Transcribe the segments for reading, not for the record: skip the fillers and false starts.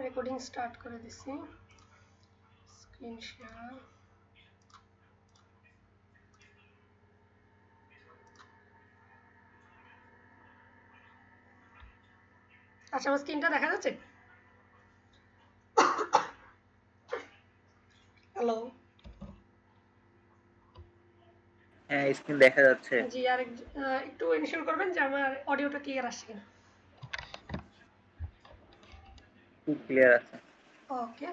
Recording start করে দিছি screen share আচ্ছা আমার স্ক্রিনটা দেখা যাচ্ছে হ্যালো হ্যাঁ স্ক্রিন দেখা যাচ্ছে জি আর একটু ইনশিওর করবেন যে আমার অডিওটা ক্লিয়ার আসছে কিনা খুব ক্লিয়ার আছে ওকে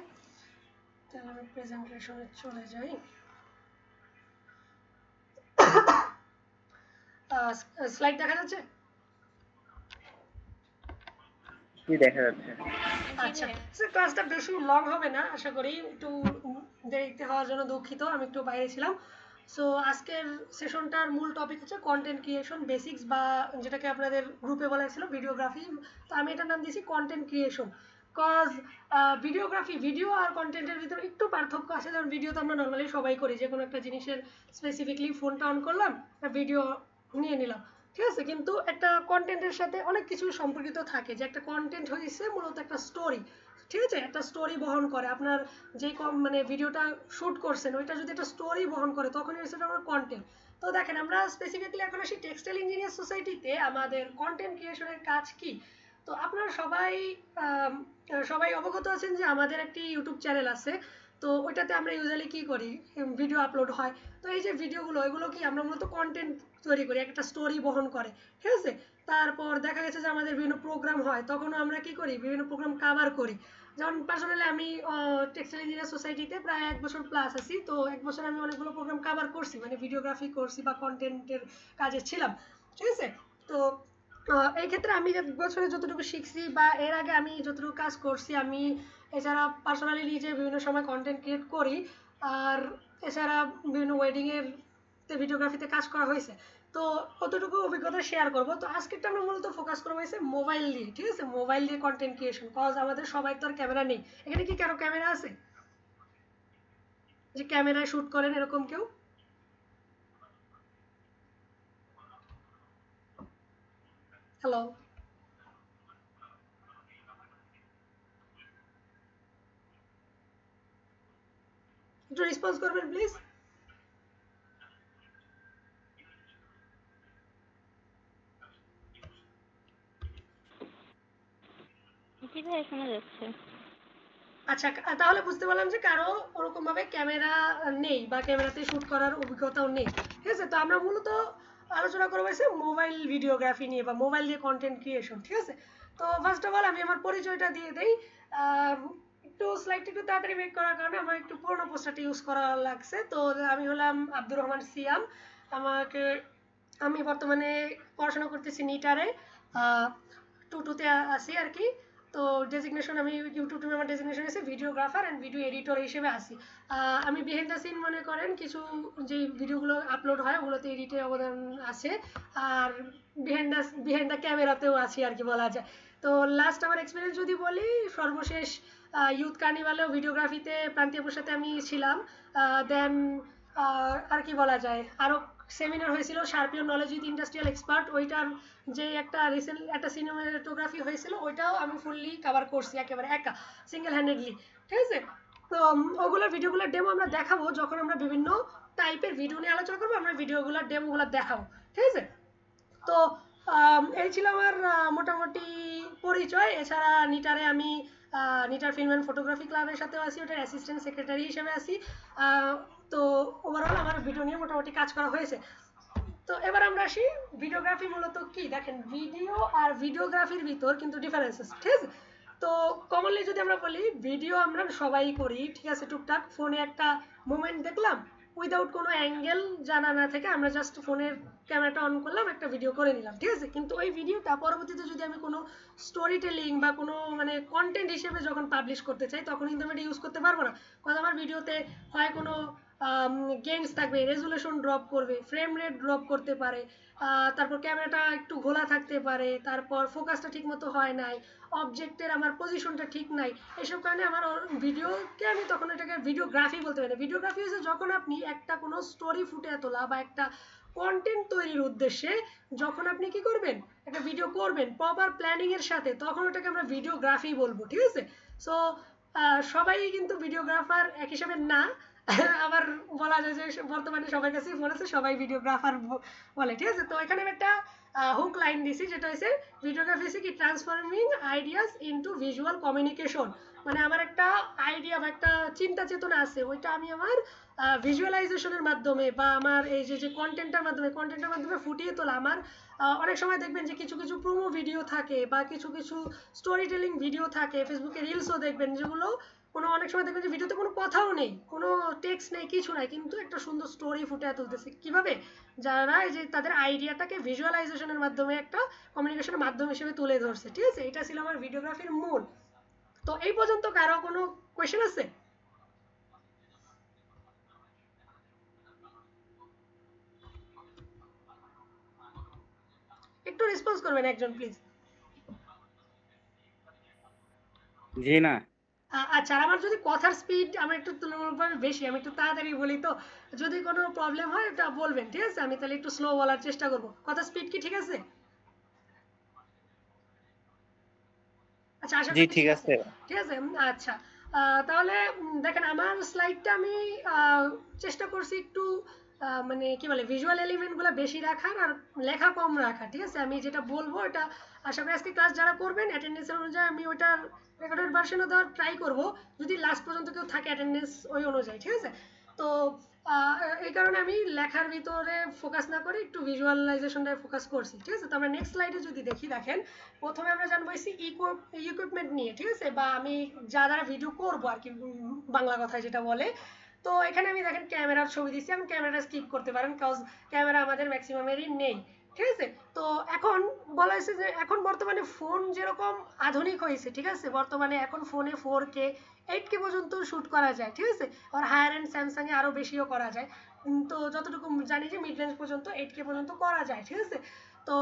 তাহলে আমি প্রেজেন্টেশনে চলে যাই স্লাইড দেখা যাচ্ছে কি দেখা যাচ্ছে আচ্ছা ক্লাসটা বেশি লং হবে না আশা করি একটু দেরিতে হওয়ার জন্য দুঃখিত আমি একটু বাইরে ছিলাম সো আজকের সেশনটার মূল টপিক হচ্ছে কন্টেন্ট ক্রিয়েশন বেসিক্স বা যেটাকে আপনাদের গ্রুপে বলা ছিল ভিডিওগ্রাফি তো আমি এটার নাম দিয়েছি content creation cause videography video আর কন্টেন্টের ভিতরে একটু পার্থক্য আছে যেমন ভিডিও তো আমরা নর্মালি সবাই করি যে কোনো একটা জিনিসের স্পেসিফিকলি ফোনটা অন করলাম ভিডিও নিয়ে নিলাম ঠিক আছে কিন্তু একটা কন্টেন্টের সাথে অনেক কিছু সম্পর্কিত থাকে যে একটা কন্টেন্ট হয়েছে মূলত একটা স্টোরি ঠিক আছে একটা স্টোরি বহন করে আপনার যেই মানে ভিডিওটা শ্যুট করছেন ওইটা যদি একটা স্টোরি বহন করে তখনই হচ্ছে আমার কন্টেন্ট তো দেখেন আমরা স্পেসিফিকলি এখন আসি টেক্সটাইল ইঞ্জিনিয়ার সোসাইটিতে আমাদের কন্টেন্ট ক্রিয়েশনের কাজ কি তো আপনারা সবাই অবগত আছেন যে আমাদের একটি ইউটিউব চ্যানেল আছে তো ওইটাতে আমরা ইউজুয়ালি কি করি ভিডিও আপলোড হয় তো এই যে ভিডিওগুলো এগুলো কি আমরা মূলত কন্টেন্ট তৈরি করি একটা স্টোরি বহন করে ঠিক আছে তারপর দেখা গেছে যে আমাদের বিভিন্ন প্রোগ্রাম হয় তখনও আমরা কি করি বিভিন্ন প্রোগ্রাম কাভার করি যেমন পার্সোনালি আমি টেক্সটাইল ইঞ্জিনিয়ার সোসাইটিতে প্রায় 1 বছর প্লাস আছি তো 1 বছর আমি অনেকগুলো প্রোগ্রাম কাভার করছি মানে ভিডিওগ্রাফি করছি বা কন্টেন্টের কাজে ছিলাম ঠিক আছে তো এই ক্ষেত্রে আমি বছরে যতটুকু শিখছি বা এর আগে আমি যতটুকু কাজ করছি আমি এছাড়া পার্সোনালি নিজে বিভিন্ন সময় কন্টেন্ট ক্রিয়েট করি আর এছাড়া বিভিন্ন ওয়েডিংয়ের ভিডিওগ্রাফিতে কাজ করা হয়েছে তো কতটুকু অভিজ্ঞতা শেয়ার করব তো আজকেরটা আমরা মূলত ফোকাস করবো হয়েছে মোবাইল দিয়ে ঠিক আছে মোবাইল দিয়ে কন্টেন্ট ক্রিয়েশন কজ আমাদের সবাই তো আর ক্যামেরা নেই এখানে কি কারো ক্যামেরা আছে যে ক্যামেরায় শ্যুট করেন এরকম কেউ হ্যালো একটু রেসপন্স করবেন প্লিজ জি ভাই শোনা যাচ্ছে আচ্ছা তাহলে বুঝতে পারলাম যে কারো ওরকম ভাবে ক্যামেরা নেই বা ক্যামেরাতে শুট করার অভিজ্ঞতাও নেই ঠিক আছে তো আমরা মূলত আলোচনা করবো হচ্ছে মোবাইল ভিডিওগ্রাফি নিয়ে বা মোবাইল দিয়ে কন্টেন্ট ক্রিয়েশন ঠিক আছে তো ফার্স্ট অফ অল আমি আমার পরিচয়টা দিয়ে দেই একটু স্লাইডটা একটু তাড়াতাড়ি মেক করার কারণে আমার একটু পুরোনো পোস্টারটা ইউজ করা লাগছে তো আমি হলাম আব্দুর রহমান সিয়াম আমাকে আমি বর্তমানে পড়াশোনা করতেছি নিটারে টুতে আছি আর কি তো ডেজিগনেশন আমি ইউটিউব টিমে আমার ডেজিগনেশন আছে ভিডিওগ্রাফার অ্যান্ড ভিডিও এডিটর হিসেবে আছি আমি বিহাইন্ড দ্য সিন মনে করেন কিছু যে ভিডিওগুলো আপলোড হয় ওগুলোতে এডিটে অবদান আছে আর বিহাইন্ড দ্য ক্যামেরাতেও আছি আর কি বলা যায় তো লাস্ট আমার এক্সপিরিয়েন্স যদি বলি সর্বশেষ ইউথ কার্নিভালেও ভিডিওগ্রাফিতে প্রান্তীয়পুর সাথে আমি ছিলাম দেন আর কি বলা যায় আরও সেমিনার হয়েছিল শার্পিয়ন নলেজ উইথ ইন্ডাস্ট্রিয়াল এক্সপার্ট ওইটার যে একটা রিসেন্ট একটা সিনেমাটোগ্রাফি হয়েছিল ওইটাও আমি ফুললি কভার করছি একেবারে একা সিঙ্গেল হ্যান্ডেডলি ঠিক আছে তো ওগুলোর ভিডিওগুলোর ডেমো আমরা দেখাবো যখন আমরা বিভিন্ন টাইপের ভিডিও নিয়ে আলোচনা করবো আমরা ভিডিওগুলোর ডেমোগুলো দেখাবো ঠিক আছে তো এই ছিল আমার মোটামুটি পরিচয় এছাড়া নিটারে আমি নিটার ফিল্ম অ্যান্ড ফটোগ্রাফি ক্লাবের সাথেও আছি ওটার অ্যাসিস্ট্যান্ট সেক্রেটারি হিসেবে আছি তো ওভারঅল আমার ভিডিও নিয়ে মোটামুটি কাজ করা হয়েছে তো এবার আমরা আসি ভিডিওগ্রাফি মূলত কি দেখেন ভিডিও আর ভিডিওগ্রাফির ভিতর কিন্তু ডিফারেন্সেস ঠিক আছে তো কমনলি যদি আমরা বলি ভিডিও আমরা সবাই করি ঠিক আছে টুকটাক ফোনে একটা মোমেন্ট দেখলাম উইদাউট কোনো অ্যাঙ্গেল জানা না থেকে আমরা জাস্ট ফোনের ক্যামেরাটা অন করলাম একটা ভিডিও করে নিলাম ঠিক আছে কিন্তু ওই ভিডিওটা পরবর্তীতে যদি আমি কোনো স্টোরি টেলিং বা কোনো মানে কন্টেন্ট হিসেবে যখন পাবলিশ করতে চাই তখন কিন্তু আমি এটা ইউজ করতে পারবো না কারণ আমার ভিডিওতে হয় কোনো গেমস থাকবে রেজুলেশন ড্রপ করবে ফ্রেম রেট ড্রপ করতে পারে তারপর ক্যামেরাটা একটু ঘোলা থাকতে পারে তারপর ফোকাসটা ঠিক মতো হয় নাই অবজেক্টের আমার পজিশনটা ঠিক নাই এসব কারণে আমার ভিডিওকে আমি তখন এটাকে ভিডিওগ্রাফি বলতে পারি ভিডিওগ্রাফি হচ্ছে যখন আপনি একটা কোনো স্টোরি ফুটে তোলা বা একটা কন্টেন্ট তৈরির উদ্দেশ্যে যখন আপনি কি করবেন, একটা ভিডিও করবেন প্রপার প্ল্যানিং এর সাথে, তখন ওটাকে আমরা ভিডিওগ্রাফি বলবো, ঠিক আছে? সো সবাই কিন্তু ভিডিওগ্রাফার এক হিসাবে না। আবার বলা যায় যে বর্তমানে সবার কাছে ফোন আছে, সবাই ভিডিওগ্রাফার বলে, ঠিক আছে? তো এখানে আমি একটা হুক লাইন দিছি, যেটা হচ্ছে ভিডিওগ্রাফি হচ্ছে কি transforming ideas into visual communication. মানে আমার একটা আইডিয়া বা একটা চিন্তা চেতনা আছে, ওইটা আমি আমার ভিজুয়ালাইজেশনের মাধ্যমে বা আমার এই যে কন্টেন্টের মাধ্যমে ফুটিয়ে তোলা। আমার অনেক সময় দেখবেন যে কিছু কিছু প্রোমো ভিডিও থাকে বা কিছু কিছু স্টোরি টেলিং ভিডিও থাকে, ফেসবুকে রিলসও দেখবেন, যেগুলো অনেক সময় দেখবেন যে ভিডিওতে কোনো কথাও নেই, কোনো টেক্সট নেই, কিছু নাই, কিন্তু একটা সুন্দর স্টোরি ফুটে তুলতেছে। কিভাবে? যারা এই যে তাদের আইডিয়াটাকে ভিজুয়ালাইজেশনের মাধ্যমে একটা কমিউনিকেশনের মাধ্যম হিসেবে তুলে ধরছে, ঠিক আছে? এটা ছিল আমার ভিডিওগ্রাফির মূল। তো এই পর্যন্ত কারো কোনো কোয়েশ্চেন আছে? একটু রেসপন্স করবেন একজন প্লিজ। জি না। আচ্ছা, আর আমার যদি কথার স্পিড আমার একটু তুলনামূলকভাবে বেশি, আমি একটু তাড়াতাড়ি বলি, তো যদি কোনো প্রবলেম হয় এটা বলবেন, ঠিক আছে? আমি তাহলে একটু স্লো বলার চেষ্টা করব। কথার স্পিড কি ঠিক আছে? আচ্ছা, আশা জি করি ঠিক ঠিক আছে। আছে। ঠিক আছে, আচ্ছা। তাহলে দেখেন আমার স্লাইডটা আমি চেষ্টা করছি একটু মানে কি বলে ভিজুয়াল এলিমেন্টগুলো বেশি রাখার আর লেখা কম রাখার, ঠিক আছে? আমি যেটা বলবো এটা আশা করি আজকে ক্লাস যারা করবেন অ্যাটেন্ডেন্সের অনুযায়ী আমি ওইটার রেকর্ডেড ভার্সনও দেওয়ার ট্রাই করব, যদি লাস্ট পর্যন্ত কেউ থাকে অ্যাটেন্ডেন্স ওই অনুযায়ী, ঠিক আছে? তো এই কারণে আমি লেখার ভিতরে ফোকাস না করে একটু ভিজুয়ালাইজেশনটায় ফোকাস করছি, ঠিক আছে? তো আমরা নেক্সট স্লাইডে যদি দেখি, দেখেন প্রথমে আমরা জানবো ইকুইপমেন্ট নিয়ে, ঠিক আছে? বা আমি যা দ্বারা ভিডিও করবো আর কি, বাংলা কথায় যেটা বলে। তো এখানে আমি দেখেন ক্যামেরার ছবি দিচ্ছি, আমি ক্যামেরাটা স্কিপ করতে পারেন, কজ ক্যামেরা আমাদের ম্যাক্সিমামেরই নেই, ঠিক আছে? তো এখন বলা হয়েছে যে এখন বর্তমানে ফোন যেরকম আধুনিক হয়েছে, ঠিক আছে? বর্তমানে এখন ফোনে 4K 8K পর্যন্ত শ্যুট করা যায়, ঠিক আছে? আর হায়ার এন্ড স্যামসাংয়ে আরও বেশিও করা যায়। তো যতটুকু জানি যে মিড রেঞ্জ পর্যন্ত 8K পর্যন্ত করা যায়, ঠিক আছে? তো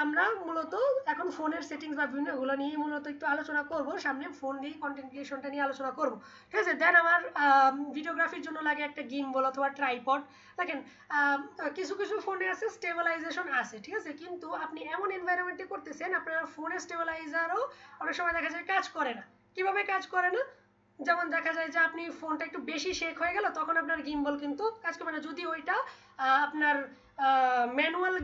আমরা মূলত এখন ফোনের সেটিংস বা বিভিন্ন এগুলো নিয়ে মূলত একটু আলোচনা করব, সামনে ফোন দিয়ে কন্টেন্ট ক্রিয়েশনটা নিয়ে আলোচনা করব, ঠিক আছে? দেন আমার ভিডিওগ্রাফির জন্য লাগে একটা গিম্বল অথবা ট্রাইপড। দেখেন কিছু কিছু ফোনে আছে স্টেবিলাইজেশন আছে, ঠিক আছে? কিন্তু আপনি এমন এনভায়রনমেন্টে করতেছেন আপনার ফোনের স্টেবিলাইজারও অনেক সময় দেখা যায় কাজ করে না। কিভাবে কাজ করে না? যেমন দেখা যায় যে আপনি ফোনটা একটু বেশি শেক হয়ে গেল, তখন আপনার গিম্বল কিন্তু কাজ করবে না, যদি ওইটা আপনার ম্যানুয়াল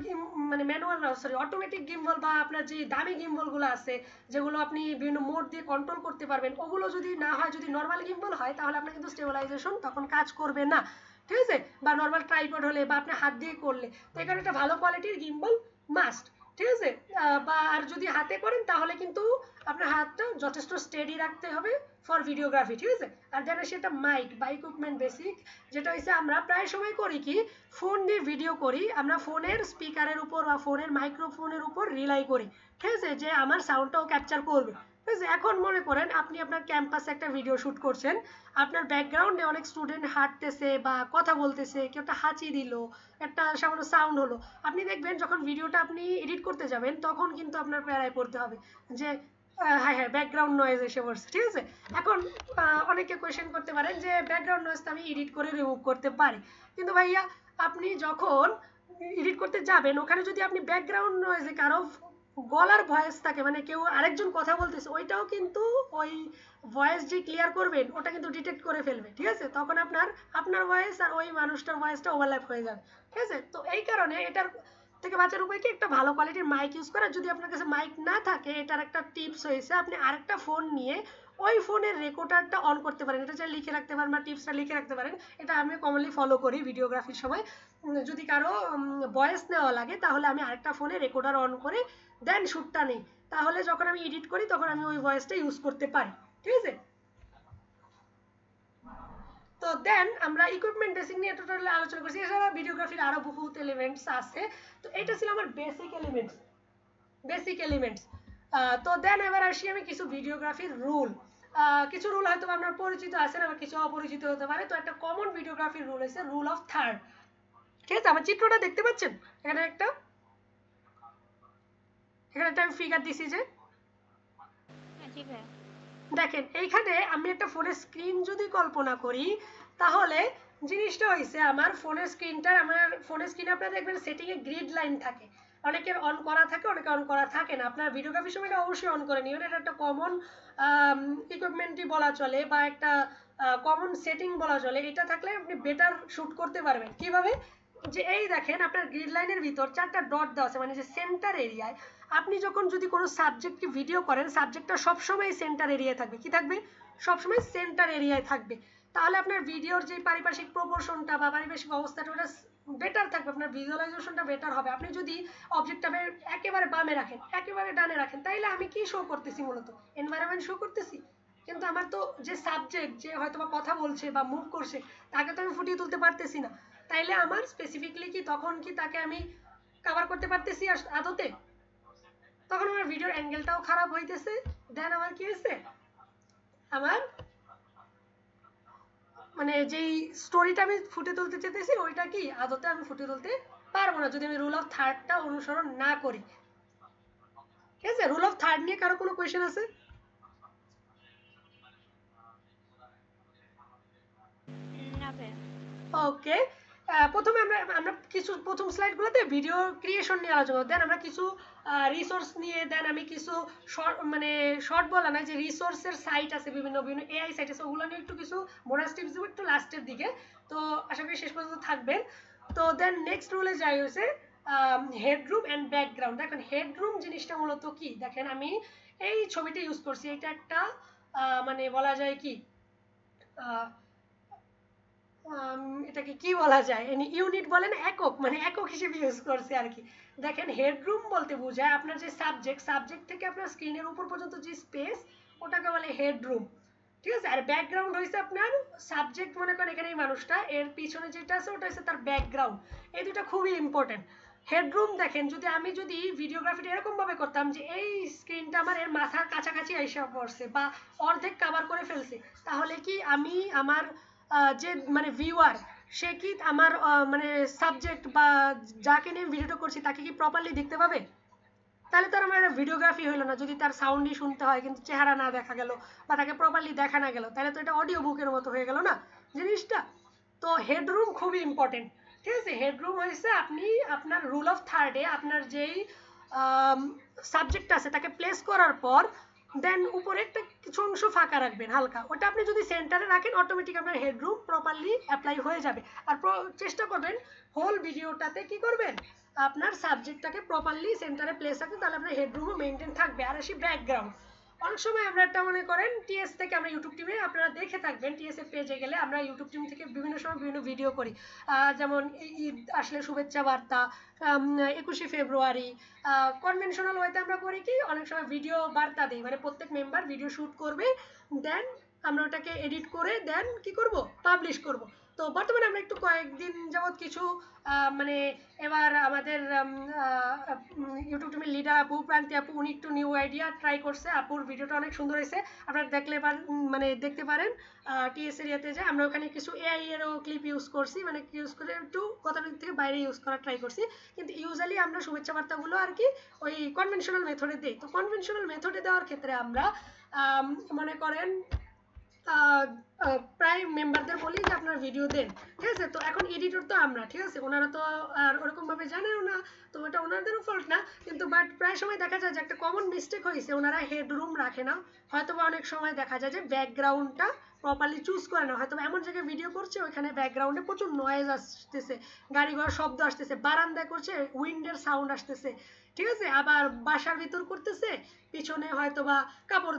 মানে ম্যানুয়াল না, সরি, অটোমেটিক গিম্বল বা আপনার যে দামি গিম্বলগুলো আছে যেগুলো আপনি বিভিন্ন মোড দিয়ে কন্ট্রোল করতে পারবেন, ওগুলো যদি না হয়, যদি নর্মাল গিম্বল হয়, তাহলে আপনার কিন্তু স্টেবিলাইজেশন তখন কাজ করবে না, ঠিক আছে? বা নর্মাল ট্রাইপড হলে বা আপনি হাত দিয়ে করলে, তো এখানে একটা ভালো কোয়ালিটির গিম্বল মাস্ট, ঠিক আছে? বা আর যদি হাতে করেন তাহলে কিন্তু আপনার হাতটা যথেষ্ট স্টেডি রাখতে হবে ফর ভিডিওগ্রাফি, ঠিক আছে? আর দেন সেটা মাইক বা ইকুইপমেন্ট বেসিক, যেটা হচ্ছে আমরা প্রায় সময় করি কি, ফোন দিয়ে ভিডিও করি, আমরা ফোনের স্পিকারের উপর বা ফোনের মাইক্রোফোনের উপর রিলাই করি, ঠিক আছে? যে আমার সাউন্ডটাও ক্যাপচার করবে, ঠিক আছে? এখন মনে করেন আপনি আপনার ক্যাম্পাসে একটা ভিডিও শ্যুট করছেন, আপনার ব্যাকগ্রাউন্ডে অনেক স্টুডেন্ট হাঁটতেছে বা কথা বলতেছে, কেউ একটা হাঁচি দিল, একটা সামান্য সাউন্ড হলো, আপনি দেখবেন যখন ভিডিওটা আপনি এডিট করতে যাবেন তখন কিন্তু আপনার প্যারায় পড়তে হবে যে হ্যাঁ হ্যাঁ ব্যাকগ্রাউন্ড নয়েজ এসে পড়ছে, ঠিক আছে? এখন অনেকে কোয়েশ্চেন করতে পারেন যে ব্যাকগ্রাউন্ড নয়েজটা আমি এডিট করে রিমুভ করতে পারি, কিন্তু ভাইয়া আপনি যখন এডিট করতে যাবেন ওখানে যদি আপনি ব্যাকগ্রাউন্ড নয়েজে কারো গলার ভয়েস থাকে, মানে কেউ আরেকজন কথা বলতেছে, ওইটাও কিন্তু ওই ভয়েস যে ক্লিয়ার করবেন ওটা কিন্তু ডিটেক্ট করে ফেলবে, ঠিক আছে? তখন আপনার ভয়েস আর ওই মানুষটার ভয়েসটা ওভারল্যাপ হয়ে যাবে, ঠিক আছে? তো এই কারণে এটার থেকে বাঁচার উপায় কি, একটা ভালো কোয়ালিটির মাইক ইউজ করা। যদি আপনার কাছে মাইক না থাকে, এটার একটা টিপস হয়েছে আপনি আরেকটা ফোন নিয়ে ওই ফোনের রেকর্ডারটা অন করতে পারেন, এটা লিখে রাখতে পারেন বা টিপসটা লিখে রাখতে পারেন, এটা আমি কমনলি ফলো করি ভিডিওগ্রাফির সময়। যদি কারো ভয়েস নেওয়া লাগে তাহলে আমি আরেকটা ফোনে রেকর্ডার অন করে দেন শ্যুটটা নিই, তাহলে যখন আমি এডিট করি তখন আমি ওই ভয়েসটা ইউজ করতে পারি, ঠিক আছে? তো দেন আমরা ইকুইপমেন্ট বেসিক নিয়ে টোটালি আলোচনা করছি, এছাড়া ভিডিওগ্রাফির আরো বহুত এলিমেন্টস আছে। তো এটা ছিল আমার বেসিক এলিমেন্টস। তো দেন এবার আসি আমি কিছু ভিডিওগ্রাফির রুল। কিছু রুল হয়তো আপনার পরিচিত আছে না, কিছু অপরিচিত হতে পারে। তো একটা কমন ভিডিওগ্রাফির রুল হচ্ছে রুল অফ থার্ড, ঠিক আছে? আমার চিত্রটা দেখতে পাচ্ছেন, এখানে একটা আমি ফিগার দিছি যে, হ্যাঁ জি ভাইয়া। দেখেন এইখানে আমি একটা ফোনের স্ক্রিন যদি কল্পনা করি, তাহলে জিনিসটা হয়েছে আমার ফোনের স্ক্রিনে আপনারা দেখবেন সেটিং এ গ্রিড লাইন থাকে, অনেকের অন করা থাকে, অনেকের অন করা থাকে না। আপনার ভিডিওগ্রাফির সময় এটা অবশ্যই অন করে নিবেন, এটা একটা কমন ইকুইপমেন্টই বলা চলে বা একটা কমন সেটিং বলা চলে। এটা থাকলে আপনি বেটার শুট করতে পারবেন। কিভাবে? যে এই দেখেন আপনার গ্রিড লাইনের ভিতর 4টা ডট দেওয়া আছে, মানে যে সেন্টার এরিয়ায় আপনি যখন যদি কোনো সাবজেক্টকে ভিডিও করেন, সাবজেক্টটা সবসময় সেন্টার এরিয়ায় থাকবে। কি থাকবে? সবসময় সেন্টার এরিয়ায় থাকবে। তাহলে আপনার ভিডিওর যে পারিপার্শ্বিক প্রপোর্শনটা বা পারিপার্শ্বিক অবস্থাটা ওটা বেটার থাকবে, আপনার ভিজুয়ালাইজেশনটা বেটার হবে। আপনি যদি অবজেক্টটা একেবারে বামে রাখেন, একেবারে ডানে রাখেন, তাইলে আমি কি শো করতেছি? মূলত এনভায়রনমেন্ট শো করতেছি। কিন্তু আমার তো যে সাবজেক্ট, যে হয়তো বা কথা বলছে বা মুভ করছে, তাকে তো আমি ফুটিয়ে তুলতে পারতেছি না। তাইলে আমার স্পেসিফিকলি কি তখন কি তাকে আমি কভার করতে পারতেছি আদতে? তখন আমার ভিডিওর অ্যাঙ্গেলটাও খারাপ হইতেছে। দেন আমার কি হয়েছে, আমার মানে যেই স্টোরিটা আমি ফুটে তুলতে চেয়েছি ওইটা কি আদতে আমি ফুটে তুলতে পারবো না, যদি আমি রুল অফ থার্ডটা অনুসরণ না করি। ঠিক আছে? রুল অফ থার্ড নিয়ে কারো কোনো কোয়েশ্চেন আছে? না ভাইয়া। ওকে, প্রথমে আমরা আমরা কিছু প্রথম স্লাইডগুলোতে ভিডিও ক্রিয়েশন নিয়ে আলোচনা করব। দেন আমরা কিছু রিসোর্স নিয়ে, দেন আমি কিছু শর্ট, মানে শর্ট বলা না, যে রিসোর্সের সাইট আছে, বিভিন্ন বিভিন্ন এআই সাইট আছে, ওগুলো নিয়ে একটু কিছু বোনাস টিপস দেবো একটু লাস্টের দিকে। তো আশা করি শেষ পর্যন্ত থাকবেন। তো দেন নেক্সট রুলে যাই হয়েছে হেডরুম অ্যান্ড ব্যাকগ্রাউন্ড। দেখেন হেডরুম জিনিসটা মূলত কি, দেখেন আমি এই ছবিটা ইউজ করছি। এটা একটা মানে বলা যায় কি, এটাকে কি বলা যায়, ইউনিট বলেন, একক, মানে একক হিসেবে ইউজ করছে আর কি। দেখেন হেডরুম বলতে বোঝায় আপনার যে সাবজেক্ট থেকে আপনার স্ক্রিনের উপর পর্যন্ত যে স্পেস, ওটাকে বলে হেডরুম। ঠিক আছে? আর ব্যাকগ্রাউন্ড হয়েছে আপনার সাবজেক্ট, মনে করেন এখানে এই মানুষটা, এর পিছনে যেটা আছে ওটা হচ্ছে তার ব্যাকগ্রাউন্ড। এই দুটো খুবই ইম্পর্টেন্ট। হেডরুম দেখেন, যদি ভিডিওগ্রাফিটা এরকম ভাবে করতাম যে এই স্ক্রিনটা আমার এর মাথার কাছাকাছি এসে পড়ছে বা অর্ধেক কভার করে ফেলছে, তাহলে কি আমি আমার যে মানে ভিউয়ার, সে কি আমার মানে সাবজেক্ট বা যাকে নিয়ে ভিডিওটা করছি তাকে কি প্রপারলি দেখতে পাবে? তাহলে তো আর আমার ভিডিওগ্রাফি হইলো না। যদি তার সাউন্ডই শুনতে হয় কিন্তু চেহারা না দেখা গেল বা তাকে প্রপারলি দেখা না গেল, তাহলে তো এটা অডিও বুকের মতো হয়ে গেল না জিনিসটা। তো হেডরুম খুবই ইম্পর্টেন্ট। ঠিক আছে? হেডরুম হয়েছে আপনি আপনার রুল অফ থার্ডে আপনার যেই সাবজেক্ট আছে তাকে প্লেস করার পর দেন উপরে একটা কিছু অংশ ফাঁকা রাখবেন হালকা, ওটা আপনি যদি সেন্টারে রাখেন অটোমেটিক আপনার হেডরুম প্রপারলি অ্যাপ্লাই হয়ে যাবে। আর চেষ্টা করবেন হোল ভিডিওটাতে কি করবেন, আপনার সাবজেক্টটাকে প্রপারলি সেন্টারে প্লেস রাখবেন, তাহলে আপনার হেডরুমও মেনটেন থাকবে। আর আসি ব্যাকগ্রাউন্ড। অনেক সময় আমরা একটা মনে করেন টিএস থেকে, আমরা ইউটিউব টিমে আপনারা দেখে থাকবেন, টিএস এর পেজে গেলে আমরা ইউটিউব টিম থেকে বিভিন্ন সময় বিভিন্ন ভিডিও করি। যেমন ঈদ আসলে শুভেচ্ছা বার্তা, 21শে ফেব্রুয়ারি, কনভেনশনাল ওয়েতে আমরা করি কি অনেক সময় ভিডিও বার্তা দিই, মানে প্রত্যেক মেম্বার ভিডিও শুট করবে, দেন আমরা ওটাকে এডিট করে দেন কি করব, পাবলিশ করব। তো বর্তমানে আমরা একটু কয়েকদিন যাবত কিছু মানে এবার আমাদের ইউটিউব টিমের লিডার আপু, প্রান্তি আপু, উনি একটু নিউ আইডিয়া ট্রাই করছে। আপুর ভিডিওটা অনেক সুন্দর হয়েছে, আপনারা মানে দেখতে পারেন টিএস এরিয়াতে, যে আমরা ওখানে কিছু এআই এরও ক্লিপ ইউজ করছি, মানে ইউজ করে একটু কথাটার থেকে বাইরে ইউজ করার ট্রাই করছি। কিন্তু ইউজুয়ালি আমরা শুভেচ্ছা বার্তাগুলো আর কি ওই কনভেনশনাল মেথডে দিই। তো কনভেনশনাল মেথডে দেওয়ার ক্ষেত্রে আমরা মনে করেন প্রায় মেম্বারদের বলি যে আপনার ভিডিও দেন। ঠিক আছে? তো এখন এডিটর তো আমরা, ঠিক আছে, ওনারা তো আর ওরকম ভাবে জানেও না, তো ওটা ওনাদেরও ফল্ট না। কিন্তু বাট প্রায় সময় দেখা যায় যে একটা কমন মিস্টেক হয়েছে, ওনারা হেডরুম রাখে না, হয়তো বা অনেক সময় দেখা যায় যে ব্যাকগ্রাউন্ডটা প্রপারলি চুজ করে না, হয়তো এমন জায়গায় ভিডিও করছে ওইখানে ব্যাকগ্রাউন্ডে প্রচুর নয়েজ আসতেছে, গাড়ি ঘোড়ার শব্দ আসতেছে, বারান্দায় করছে উইন্ডের সাউন্ড আসতেছে। ঠিক আছে? আবার বাসার ভিতর করতেছে, পিছনে হয়তো বা কাপড়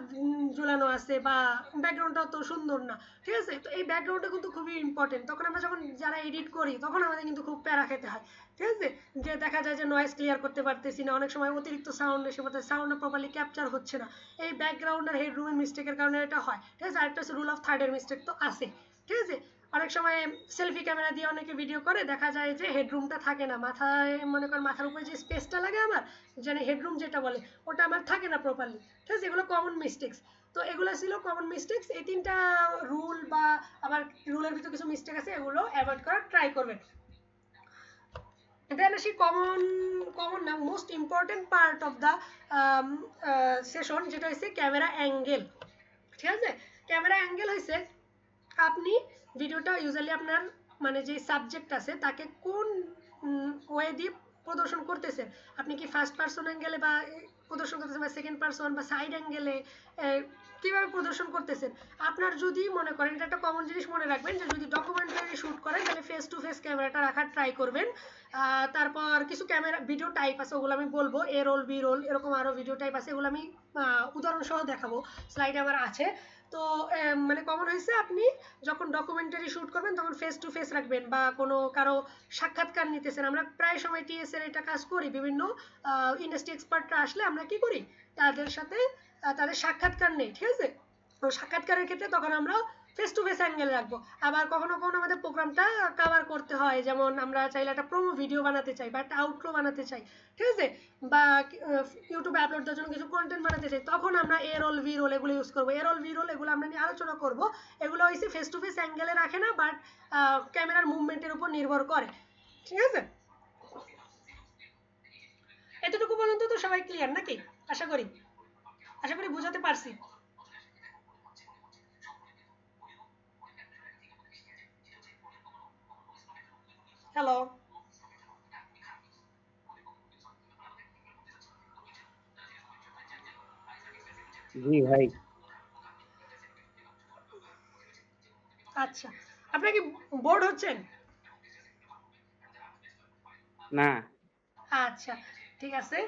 ঝুলানো আছে বা ব্যাকগ্রাউন্ডটাও তো সুন্দর না। ঠিক আছে? তো এই ব্যাকগ্রাউন্ডটা কিন্তু খুবই ইম্পর্টেন্ট। তখন আমরা যখন যারা এডিট করি তখন আমাদের কিন্তু খুব প্যারা খেতে হয়। ঠিক আছে? যে দেখা যায় যে নয়েজ ক্লিয়ার করতে পারতেছি না, অনেক সময় অতিরিক্ত সাউন্ড এসে পড়তেছে, সাউন্ডটা প্রপারলি ক্যাপচার হচ্ছে না। এই ব্যাকগ্রাউন্ড আর হেডরুমের মিস্টেকের কারণে এটা হয়। ঠিক আছে? আরেকটা হচ্ছে রুল অফ থার্ডের মিস্টেক তো আছে। ঠিক আছে? অনেক সময় সেলফি ক্যামেরা দিয়ে অনেকে ভিডিও করে, দেখা যায় যে হেডরুমটা থাকে না, মাথায় মনে করেন মাথার উপরে যে স্পেসটা লাগে আমার, যেন হেডরুম যেটা বলে, ওটা আমার থাকে না প্রপারলি। ঠিক আছে? এগুলো কমন মিস্টেক্স। তো এগুলো ছিল কমন মিস্টেক্স। এই তিনটা রুল বা আবার রুলের ভিতরে কিছু মিস্টেক আছে, এগুলো অ্যাভয়েড করার ট্রাই করবেন। দেন আসি কমন না, most important part of the session, যেটা হচ্ছে ক্যামেরা অ্যাঙ্গেল। ঠিক আছে। ক্যামেরা অ্যাঙ্গেল হইছে আপনি ভিডিওটা ইউজুয়ালি আপনার মানে যে সাবজেক্ট আছে তাকে কোন ওয়ে দিয়ে প্রদর্শন করতেছেন। আপনি কি ফার্স্ট পারসন অ্যাঙ্গেলে বা প্রদর্শন করতেছেন বা সেকেন্ড পারসন বা সাইড অ্যাঙ্গেলে কিভাবে প্রদর্শন করতেছেন। আপনার যদি মনে করেন, এটা একটা কমন জিনিস মনে রাখবেন, যে যদি ডকুমেন্টারি শ্যুট করেন তাহলে ফেস টু ফেস ক্যামেরাটা রাখার ট্রাই করবেন। তারপর কিছু ক্যামেরা ভিডিও টাইপ আছে, ওগুলো আমি বলবো, এ রোল বি রোল এরকম আরও ভিডিও টাইপ আছে, এগুলো আমি উদাহরণ সহ দেখাবো, স্লাইডে আমার আছে। তো মানে কমন হয়েছে আপনি যখন ডকুমেন্টারি শ্যুট করবেন তখন ফেস টু ফেস রাখবেন, বা কোনো কারো সাক্ষাৎকার নিতেছেন। আমরা প্রায় সময় টিএস এর এটা কাজ করি, বিভিন্ন ইন্ডাস্ট্রি এক্সপার্টরা আসলে আমরা কি করি, তাদের সাথে তাদের সাক্ষাৎকার নেই, ঠিক আছে। তো সাক্ষাৎকারের ক্ষেত্রে তখন আমরা ফেস টু ফেস অ্যাঙ্গেল রাখবো। আবার কখনো কখনো আমাদের প্রোগ্রামটা কভার করতে হয়, যেমন আমরা চাইলে একটা প্রোমো ভিডিও বানাতে চাই বা একটা আউটরো বানাতে চাই, ঠিক আছে, বা ইউটিউবে আপলোড দেওয়ার জন্য কিছু কন্টেন্ট বানাতে চাই, তখন আমরা এ রোল ভি রোল এগুলো ইউজ করবো। এ রোল ভি রোল এগুলো আমরা নিয়ে আলোচনা করব। এগুলো হয়েছে ফেস টু ফেস অ্যাঙ্গেলে রাখে না, বাট ক্যামেরার মুভমেন্টের উপর নির্ভর করে, ঠিক আছে। এতটুকু পর্যন্ত তো সবাই ক্লিয়ার নাকি? আশা করি বুঝাতে পারছি। হ্যালো। জি ভাই। আচ্ছা, আপনারা কি বোর্ড হচ্ছেন? না। আচ্ছা, ঠিক আছে।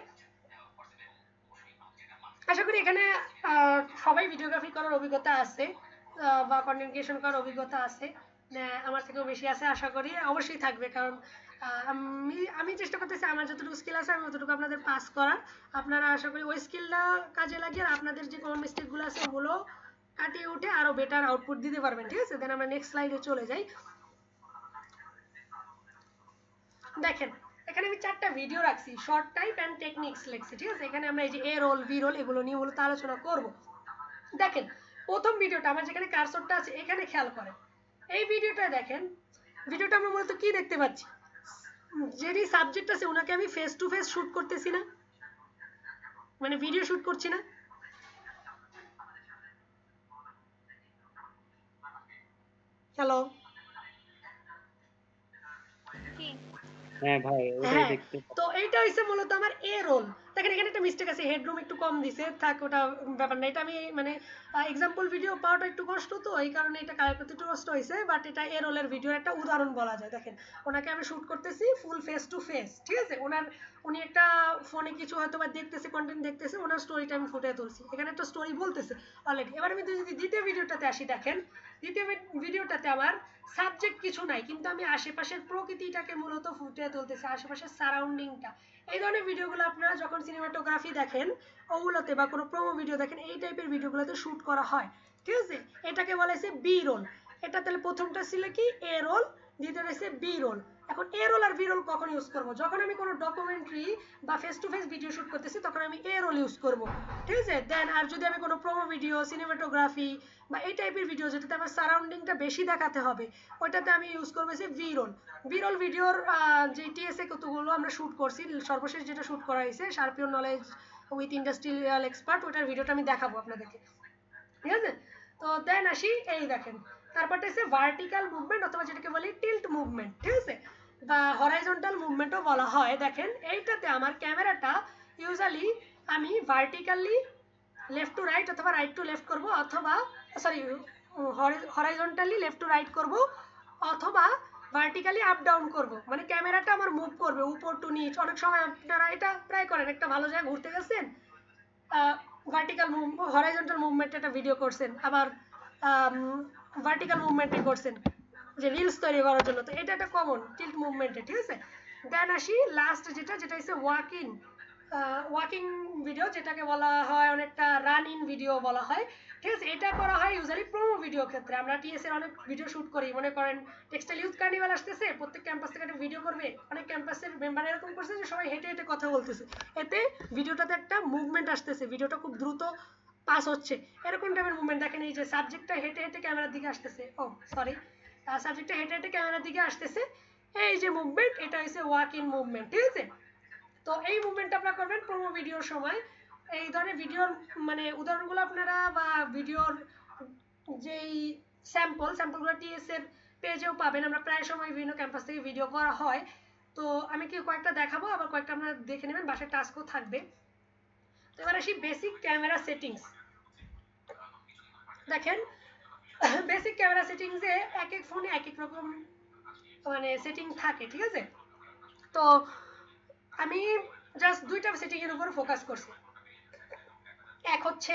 আশা করি এখানে সবাই ভিডিওগ্রাফি করার অভিজ্ঞতা আছে, বা কন্টেন্ট ক্রিয়েশন করার অভিজ্ঞতা আছে। আমার থেকেও বেশি আছে আশা করি, অবশ্যই থাকবে, কারণ আমি চেষ্টা করতেছি আমার যতটুকু স্কিল আছে আমি ততটুকু আপনাদের পাস করার। আপনারা আশা করি ওই স্কিলটা কাজে লাগিয়ে আপনাদের যে কমন মিস্টেকগুলো আছে ওগুলো কাটিয়ে উঠে আরো বেটার আউটপুট দিতে পারবেন, ঠিক আছে। দেন আমরা নেক্সট স্লাইডে চলে যাই। দেখেন, এখানে আমি 4টা ভিডিও রাখছি, শর্ট টাইপ অ্যান্ড টেকনিক্স লিখছি, ঠিক আছে। এখানে আমরা এই যে এ রোল বি রোল এগুলো নিয়ে মূলত আলোচনা করব। দেখেন, প্রথম ভিডিওটা আমার যেখানে কারসরটা আছে এখানে খেয়াল করেন। এই ভিডিওটা দেখেন, ভিডিওটা আমরা মূলত কি দেখতে পাচ্ছি, যেই সাবজেক্ট আছে ওনাকে আমি ফেস টু ফেস শুট করতেছি না, মানে ভিডিও শুট করছি না। হ্যালো। জি। হ্যাঁ ভাই, ওটাই হ্যাঁ, দেখতে তো এইটা হইছে মূলত আমার এ রোল। দেখেন এখানে একটা মিস্টেক আছে, হেডরুম একটু কম দিছে, থাক ওটা ব্যাপার না। এটা আমি মানে এক্সাম্পল ভিডিও পাওয়াটা একটু কষ্ট, তো এই কারণে এটা কালেক্ট করতে একটু কষ্ট হয়েছে, বাট এটা এ রোলের ভিডিওর একটা উদাহরণ বলা যায়। দেখেন, ওনাকে আমি শুট করতেছি ফুল ফেস টু ফেস, ঠিক আছে। উনি একটা ফোনে কিছু হয়তো বা দেখতেছে, কন্টেন্ট দেখতেছে, ওনার স্টোরিটা আমি ফুটে তুলছি, এখানে একটা স্টোরি বলতেছে অলরেডি। এবার আমি যদি দ্বিতীয় ভিডিওটাতে আসি, দেখেন দ্বিতীয় ভিডিওটাতে আমার সাবজেক্ট কিছু নাই, কিন্তু আমি আশেপাশের প্রকৃতিটাকে মূলত ফুটিয়ে তুলতেছি, আশেপাশের সারাউন্ডিংটা। এই ধরনের ভিডিওগুলো আপনারা যখন সিনেমাটোগ্রাফি দেখেন ওগুলোতে, বা কোনো প্রোমো ভিডিও দেখেন, এই টাইপের ভিডিওগুলোতে শ্যুট করা হয়, ঠিক আছে। এটাকে বলা হয়েছে বি রোল। এটা তাহলে প্রথমটা ছিল কি এ রোল, দ্বিতীয়টা হচ্ছে বি রোল। এখন এ রোল আর বি রোল কখন ইউজ করব, যখন আমি কোনো ডকুমেন্টারি বা face to face video shoot করতেছি তখন আমি এ রোল ইউজ করব, ঠিক আছে। দেন আর যদি আমি কোনো প্রোমো ভিডিও, সিনেমাটোগ্রাফি বা এই টাইপের ভিডিও যেটাতে আমার সারাউন্ডিংটা বেশি দেখাতে হবে, ওইটাতে আমি ইউজ করবো যে ভি রোল। ভি রোল ভিডিওর যে টিএসএ কতগুলো আমরা শুট করছি, সর্বশেষ যেটা শুট করা হয়েছে শার্পিয়র নলেজ উইথ ইন্ডাস্ট্রিয়াল এক্সপার্ট, ওটার ভিডিওটা আমি দেখাবো আপনাদেরকে, ঠিক আছে। তো দেন আসি, এই দেখেন তারপরটা হচ্ছে ভার্টিক্যাল মুভমেন্ট অথবা যেটাকে বলি টিল্ট মুভমেন্ট, ঠিক আছে, বা হরাইজন্টাল মুভমেন্টও বলা হয়। দেখেন এইটাতে আমার ক্যামেরাটা ইউজুয়ালি আমি ভার্টিক্যালি লেফট টু রাইট অথবা রাইট টু লেফট করব, অথবা sorry horizontally left to right করব, অথবা ভার্টিক্যালি আপ ডাউন করব, মানে ক্যামেরাটা আমার মুভ করবে উপর টু নিচ। অনেক সময় আপনারা এটা ট্রাই করেন, একটা ভালো জায়গায় ঘুরতে গেছেন, ভার্টিক্যাল হরাইজন্টাল মুভমেন্ট একটা ভিডিও করছেন, আবার ভার্টিক্যাল মুভমেন্টে করছেন যে রিলস তৈরি করার জন্য, তো এটা একটা কমন টিল্ট মুভমেন্টে, ঠিক আছে। দেন আসি লাস্ট যেটা হচ্ছে ওয়াকিং ভিডিও, যেটাকে বলা হয় অনেকটা রান ইন ভিডিও বলা হয়, ঠিক আছে। এটা করা হয় ইউজুয়ালি প্রোমো ভিডিও ক্ষেত্রে। আমরা টিএস এর অনেক ভিডিও শুট করি, মনে করেন টেক্সটাইল ইউথ কার্নিভাল আসতেছে, প্রত্যেক ক্যাম্পাস থেকে একটা ভিডিও করবে, অনেক ক্যাম্পাসের মেম্বার এরকম করছে যে সবাই হেঁটে হেঁটে কথা বলতেছে, এতে ভিডিওটাতে একটা মুভমেন্ট আসতেছে, ভিডিওটা খুব দ্রুত পাস হচ্ছে, এরকম টাইপের মুভমেন্ট। দেখেন এই যে সাবজেক্টটা হেঁটে হেঁটে ক্যামেরার দিকে আসতেছে, ও সরি, সাবজেক্টটা হেঁটে হেঁটে ক্যামেরার দিকে আসতেছে, এই যে মুভমেন্ট এটা হচ্ছে ওয়াক ইন মুভমেন্ট, ঠিক আছে। তো এই মুভমেন্টটা আপনারা করবেন প্রোমো ভিডিওর সময়। এই ধরনের ভিডিওর মানে উদাহরণগুলো আপনারা বা ভিডিওর যেই স্যাম্পলগুলো টিএস এর পেজেও পাবেন, আমরা প্রায় সময় বিভিন্ন ক্যাম্পাস থেকে ভিডিও করা হয়। তো আমি কি কয়েকটা দেখাবো, আবার কয়েকটা আপনারা দেখে নেবেন, বাসায় টাস্কও থাকবে। তো এবার আসি বেসিক ক্যামেরা সেটিংস। দেখেন বেসিক ক্যামেরা সেটিংসে এক এক ফোনে এক এক রকম মানে সেটিং থাকে, ঠিক আছে? তো আমি জাস্ট দুইটা সেটিং এর উপর ফোকাস করছি। এক হচ্ছে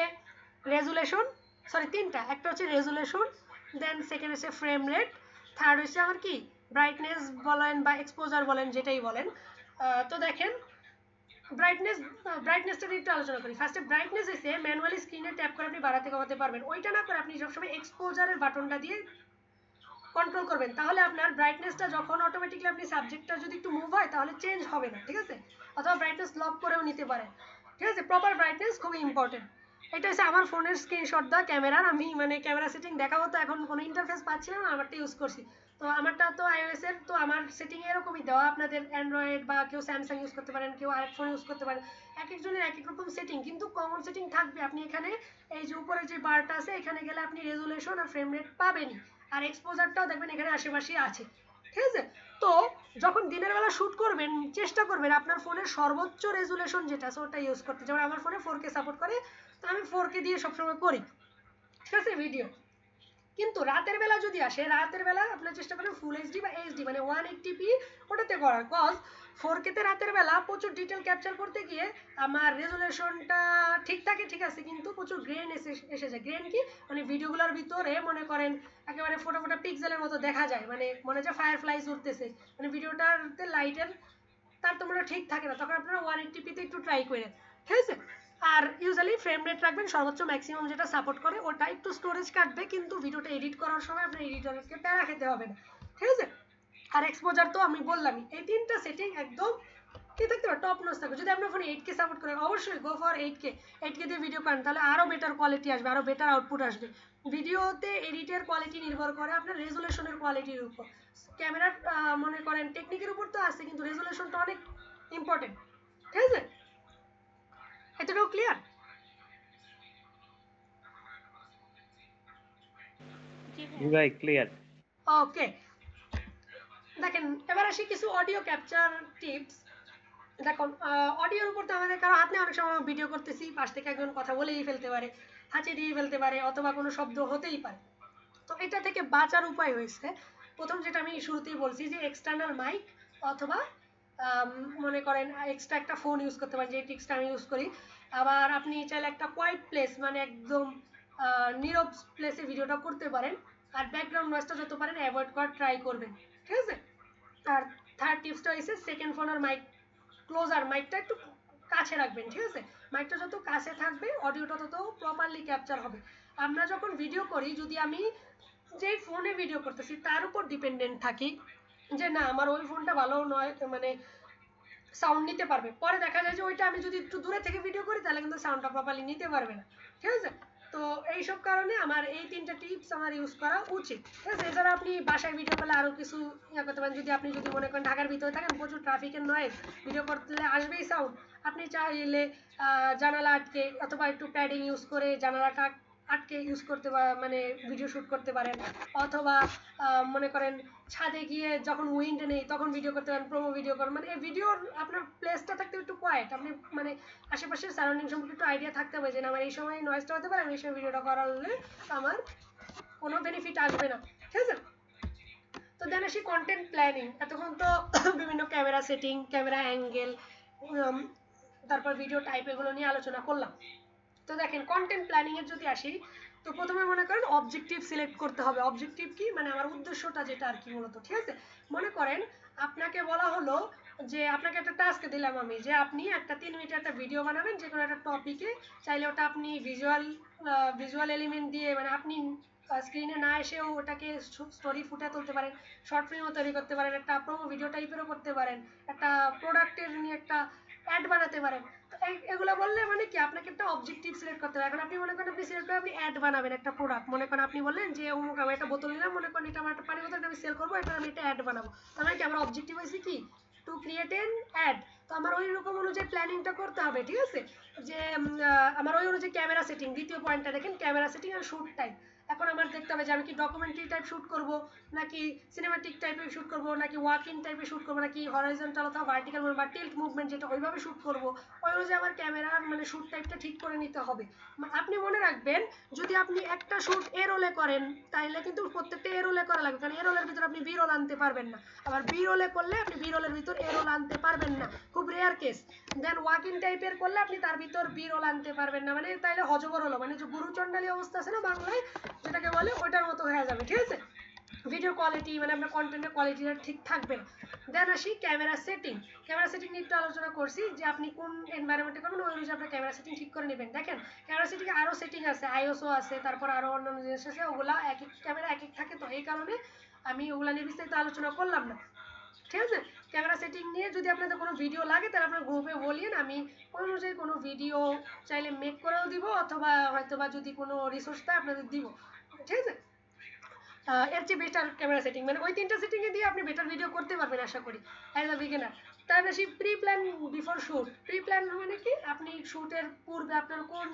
রেজুলেশন, সরি তিনটা, একটা হচ্ছে রেজুলেশন, দেন সেকেন্ড হচ্ছে ফ্রেম রেট, থার্ড হচ্ছে আমার কি ব্রাইটনেস বলেন বা এক্সপোজার বলেন, যেটাই বলেন। তো দেখেন ব্রাইটনেসটা নিয়ে একটু আলোচনা করি। ফার্স্টে ব্রাইটনেস হচ্ছে ম্যানুয়ালি স্ক্রিনে ট্যাপ করে আপনি বাড়াতে কমাতে পারবেন। ওইটা না করে আপনি সবসময় এক্সপোজারের বাটনটা দিয়ে কন্ট্রোল করবেন, তাহলে আপনার ব্রাইটনেসটা যখন অটোমেটিকলি আপনি সাবজেক্টটা যদি একটু মুভ হয় তাহলে চেঞ্জ হবে না, ঠিক আছে? অথবা ব্রাইটনেস লক করেও নিতে পারেন, ঠিক আছে? প্রপার ব্রাইটনেস খুবই ইম্পর্টেন্ট। এটা হচ্ছে আমার ফোনের স্ক্রিনশট দা ক্যামেরার, আমি মানে ক্যামেরা সেটিং দেখাবো তো এখন কোনো ইন্টারফেস পাচ্ছিলাম না, আমারটা ইউজ করছি। তো আমারটা তো আইওএস এর, তো আমার সেটিং এরকমই দেওয়া। আপনাদের অ্যান্ড্রয়েড বা কেউ স্যামসাং ইউজ করতে পারেন, কেউ আরেক ফোন ইউজ করতে পারেন, এক একজনের এক এক রকম সেটিং, কিন্তু কমন সেটিং থাকবে। আপনি এখানে এই যে উপরে যে বারটা আছে এখানে গেলে আপনি রেজুলেশন আর ফ্রেম রেট পাবেনই, আর এক্সপোজারটাও দেখবেন এখানে আশেপাশেই আছে, ঠিক আছে? তো যখন দিনের বেলা শ্যুট করবেন চেষ্টা করবেন আপনার ফোনের সর্বোচ্চ রেজুলেশন যেটা আছে ওটা ইউজ করতে। যেমন আমার ফোনে 4K সাপোর্ট করে, তো আমি 4K দিয়ে সবসময় করি, ঠিক আছে, ভিডিও। কিন্তু রাতের বেলা যদি আসে, রাতের বেলা আপনার চেষ্টা করেন ফুল এইচডি বা এইচডি মানে 180p ওটাতে করার, কজ 4K তে রাতের বেলা প্রচুর ডিটেল ক্যাপচার করতে গিয়ে আমার রেজুলেশনটা ঠিক থাকে, ঠিক আছে, কিন্তু প্রচুর গ্রেন এসে যায়। গ্রেন কি মানে ভিডিওগুলোর ভিতরে মনে করেন একেবারে ফোটা ফোটা পিক্সেলের মতো দেখা যায়, মানে মনে হয় ফায়ারফ্লাইজ উঠতেছে, মানে ভিডিওটাতে লাইটের তারতম্যটা ঠিক থাকে না। তখন আপনারা 180p তে একটু ট্রাই করেন, ঠিক আছে? আর ইউজুয়ালি ফ্রেম রেট রাখবেন সর্বোচ্চ ম্যাক্সিমাম যেটা সাপোর্ট করে, ওটা একটু স্টোরেজ কাটবে কিন্তু ভিডিওটা এডিট করার সময় আপনার এডিটরকে প্যারা খেতে হবে না, ঠিক আছে? আর এক্সপোজার তো আমি বললামই, এই তিনটা সেটিং একদম কি থাকতে পারে, টপ নচ থাকবে। যদি আপনার ফোনে 8K সাপোর্ট করে অবশ্যই গো ফর 8K দিয়ে ভিডিও করেন, তাহলে আরও বেটার কোয়ালিটি আসবে, আরও বেটার আউটপুট আসবে। ভিডিওতে এডিটের কোয়ালিটি নির্ভর করে আপনার রেজুলেশনের কোয়ালিটির উপর। ক্যামেরার মনে করেন টেকনিকের উপর তো আছে, কিন্তু রেজুলেশনটা অনেক ইম্পর্টেন্ট, ঠিক আছে? এতটাও ক্লিয়ার? জি জি ভাইয়া। ভাই ক্লিয়ার। ওকে, দেখেন এবার আসি কিছু অডিও ক্যাপচার টিপস। দেখুন অডিওর উপর তো আমাদের কারো হাত নেই, অনেক সময় ভিডিও করতেছি পাশ থেকে একজন কথা বলেই ফেলতে পারে, হাঁচি দিয়ে ফেলতে পারে, অথবা কোনো শব্দ হতেই পারে। তো এটা থেকে বাঁচার উপায় হয়েছে, প্রথম যেটা আমি শুরুতেই বলছি যে এক্সটার্নাল মাইক, অথবা মনে করেন এক্সট্রা একটা ফোন ইউজ করতে পারেন, যে টিক্সটা আমি ইউজ করি। আবার আপনি চাইলে একটা কোয়াইট প্লেস মানে একদম নীরব প্লেসে ভিডিওটা করতে পারেন। আর ব্যাকগ্রাউন্ড নয়েজটা যত পারেন অ্যাভয়েড করার ট্রাই করবেন, ঠিক আছে? আর থার্ড টিপসটা হচ্ছে সেকেন্ড ফোন আর মাইক ক্লোজার, মাইকটা একটু কাছে রাখবেন, ঠিক আছে? মাইকটা যত কাছে থাকবে অডিওটা তত প্রপারলি ক্যাপচার হবে। আমরা যখন ভিডিও করি, যদি আমি যেই ফোনে ভিডিও করতেছি তার উপর ডিপেন্ডেন্ট থাকি যে না আমার ওই ফোনটা ভালো নয় মানে সাউন্ড নিতে পারবে, পরে দেখা যায় যে ওইটা আমি যদি একটু দূরে থেকে ভিডিও করি তাহলে কিন্তু সাউন্ডটা প্রপারলি নিতে পারবে না, ঠিক আছে? তো এইসব কারণে আমার এই তিনটা টিপস আমার ইউজ করা উচিত, ঠিক আছে? এছাড়া আপনি বাসায় ভিডিও করলে আরও কিছু ইয়ে করতে পারেন। যদি আপনি মনে করেন ঢাকার ভিতরে থাকেন, প্রচুর ট্রাফিকের নয়েজ, ভিডিও করতে আসবেই সাউন্ড, আপনি চাইলে জানালা আটকে অথবা একটু প্যাডিং ইউজ করে জানালাটা আটকে ইউজ করতে মানে ভিডিও শ্যুট করতে পারেন। অথবা মনে করেন ছাদে গিয়ে যখন উইন্ড নেই তখন ভিডিও করতে পারেন, প্রোমো ভিডিও করেন, মানে এই ভিডিওর আপনার প্লেসটা থাকতে একটু কোয়াইট, আপনি মানে আশেপাশের সারাউন্ডিং সম্পর্কে একটু আইডিয়া থাকতে হবে যে না আমার এই সময় নয়েজটা হতে পারে, আমি এই সময় ভিডিওটা করালে আমার কোনো বেনিফিট আসবে না, ঠিক আছে? তো দেন আসি কন্টেন্ট প্ল্যানিং। এতক্ষণ তো বিভিন্ন ক্যামেরা সেটিং, ক্যামেরা অ্যাঙ্গেল, তারপর ভিডিও টাইপ এগুলো নিয়ে আলোচনা করলাম। তো দেখেন কন্টেন্ট প্ল্যানিং এর যদি আসি, তো প্রথমে মনে করেন অবজেক্টিভ সিলেক্ট করতে হবে। অবজেক্টিভ কি মানে আমার উদ্দেশ্যটা যেটা আর কি মূলত, ঠিক আছে? মনে করেন আপনাকে বলা হলো যে আপনাকে একটা টাস্ক দিলাম আমি, যে আপনি একটা 3 মিনিটের একটা ভিডিও বানাবেন যে কোনো একটা টপিকে, চাইলে ওটা আপনি ভিজুয়াল এলিমেন্ট দিয়ে মানে আপনি স্ক্রিনে না এসেও ওটাকে স্টোরি ফুটে তুলতে পারেন, শর্ট ফিল্মও তৈরি করতে পারেন, একটা প্রোমো ভিডিও টাইপেরও করতে পারেন, একটা প্রোডাক্টের নিয়ে একটা অ্যাড বানাতে পারেন। এগুলো বললে মানে কি আপনাকে একটা অবজেক্টিভ সিলেক্ট করতে হবে। এখন আপনি মনে করেন আপনি সিলেক্ট করে আপনি অ্যাড বানাবেন একটা প্রোডাক্ট, মনে করেন আপনি বললেন যে অমুক আমি একটা বোতল নিলাম, মনে করেন এটা আমার একটা পানি বোতল, আমি সেল করবো, এটা আমি একটা অ্যাড বানাবো। তার মানে কি আমার অবজেক্টিভ হয়েছে কি টু ক্রিয়েট এন অ্যাড। তো আমার ওই রকম অনুযায়ী প্ল্যানিংটা করতে হবে, ঠিক আছে? যে আমার ওই অনুযায়ী ক্যামেরা সেটিং, দ্বিতীয় পয়েন্টটা দেখেন ক্যামেরা সেটিং আর শুট টাইম। এখন আমার দেখতে হবে যে আমি কি ডকুমেন্টারি টাইপ শুট করব, নাকি সিনেমাটিক টাইপের শুট করব, নাকি ওয়াকিং টাইপের শুট করব, নাকি হরাইজন্টাল অথবা ভার্টিক্যাল বা টিল্ট মুভমেন্ট যেটা ওইভাবে শুট করব। ওই অনুযায়ী আমার ক্যামেরার মানে শুট টাইপটা ঠিক করে নিতে হবে। আপনি মনে রাখবেন, যদি আপনি একটা শুট এ রোলে করেন তাহলে কিন্তু প্রত্যেকটা এ রোলে করা লাগবে, কারণ এ রোলের ভিতর আপনি বি রোল আনতে পারবেন না। আবার বি রোলে করলে আপনি বি রোলের ভিতর এ রোল আনতে পারবেন না, খুব রেয়ার কেস। দেন ওয়াকিং টাইপের করলে আপনি তার ভিতর বি রোল আনতে পারবেন না, মানে তাইলে হজবর হলো, মানে যে গুরুচণ্ডালী অবস্থা আছে না বাংলায় যেটাকে বলে, ওটার মতো হয়ে যাবে। ঠিক আছে, ভিডিও কোয়ালিটি মানে আপনার কন্টেন্টের কোয়ালিটিটা ঠিক থাকবে না। দেন আসি ক্যামেরা সেটিং। ক্যামেরা সেটিং নিয়ে একটু আলোচনা করছি যে আপনি কোন এনভায়রনমেন্টে করবেন ওই অনুযায়ী আপনার ক্যামেরা সেটিং ঠিক করে নেবেন। দেখেন ক্যামেরা সেটিং আরও সেটিং আছে, আইওসও আছে, তারপর আরও অন্যান্য জিনিস আছে, ওগুলা এক এক ক্যামেরা এক এক থাকে, তো এই কারণে আমি ওগুলা নিয়ে বিস্তারিত আলোচনা করলাম না। ঠিক আছে, ক্যামেরা সেটিং নিয়ে যদি আপনাদের কোনো ভিডিও লাগে তাহলে আপনার গ্রুপে বলিয়েন, আমি ওই অনুযায়ী কোনো ভিডিও চাইলে মেক করেও দিব, অথবা হয়তো বা যদি কোনো রিসোর্স পাই আপনাদের দিব। ঠিক আছে, এর চেয়ে বেটার ক্যামেরা সেটিং, মানে ওই তিনটা সেটিংয়ে দিয়ে আপনি বেটার ভিডিও করতে পারবেন আশা করি অ্যাজ আ বিগিনার। তার বেশি pre plan before shoot. Pre plan মানে কি, আপনি শ্যুটের পূর্বে আপনার কোন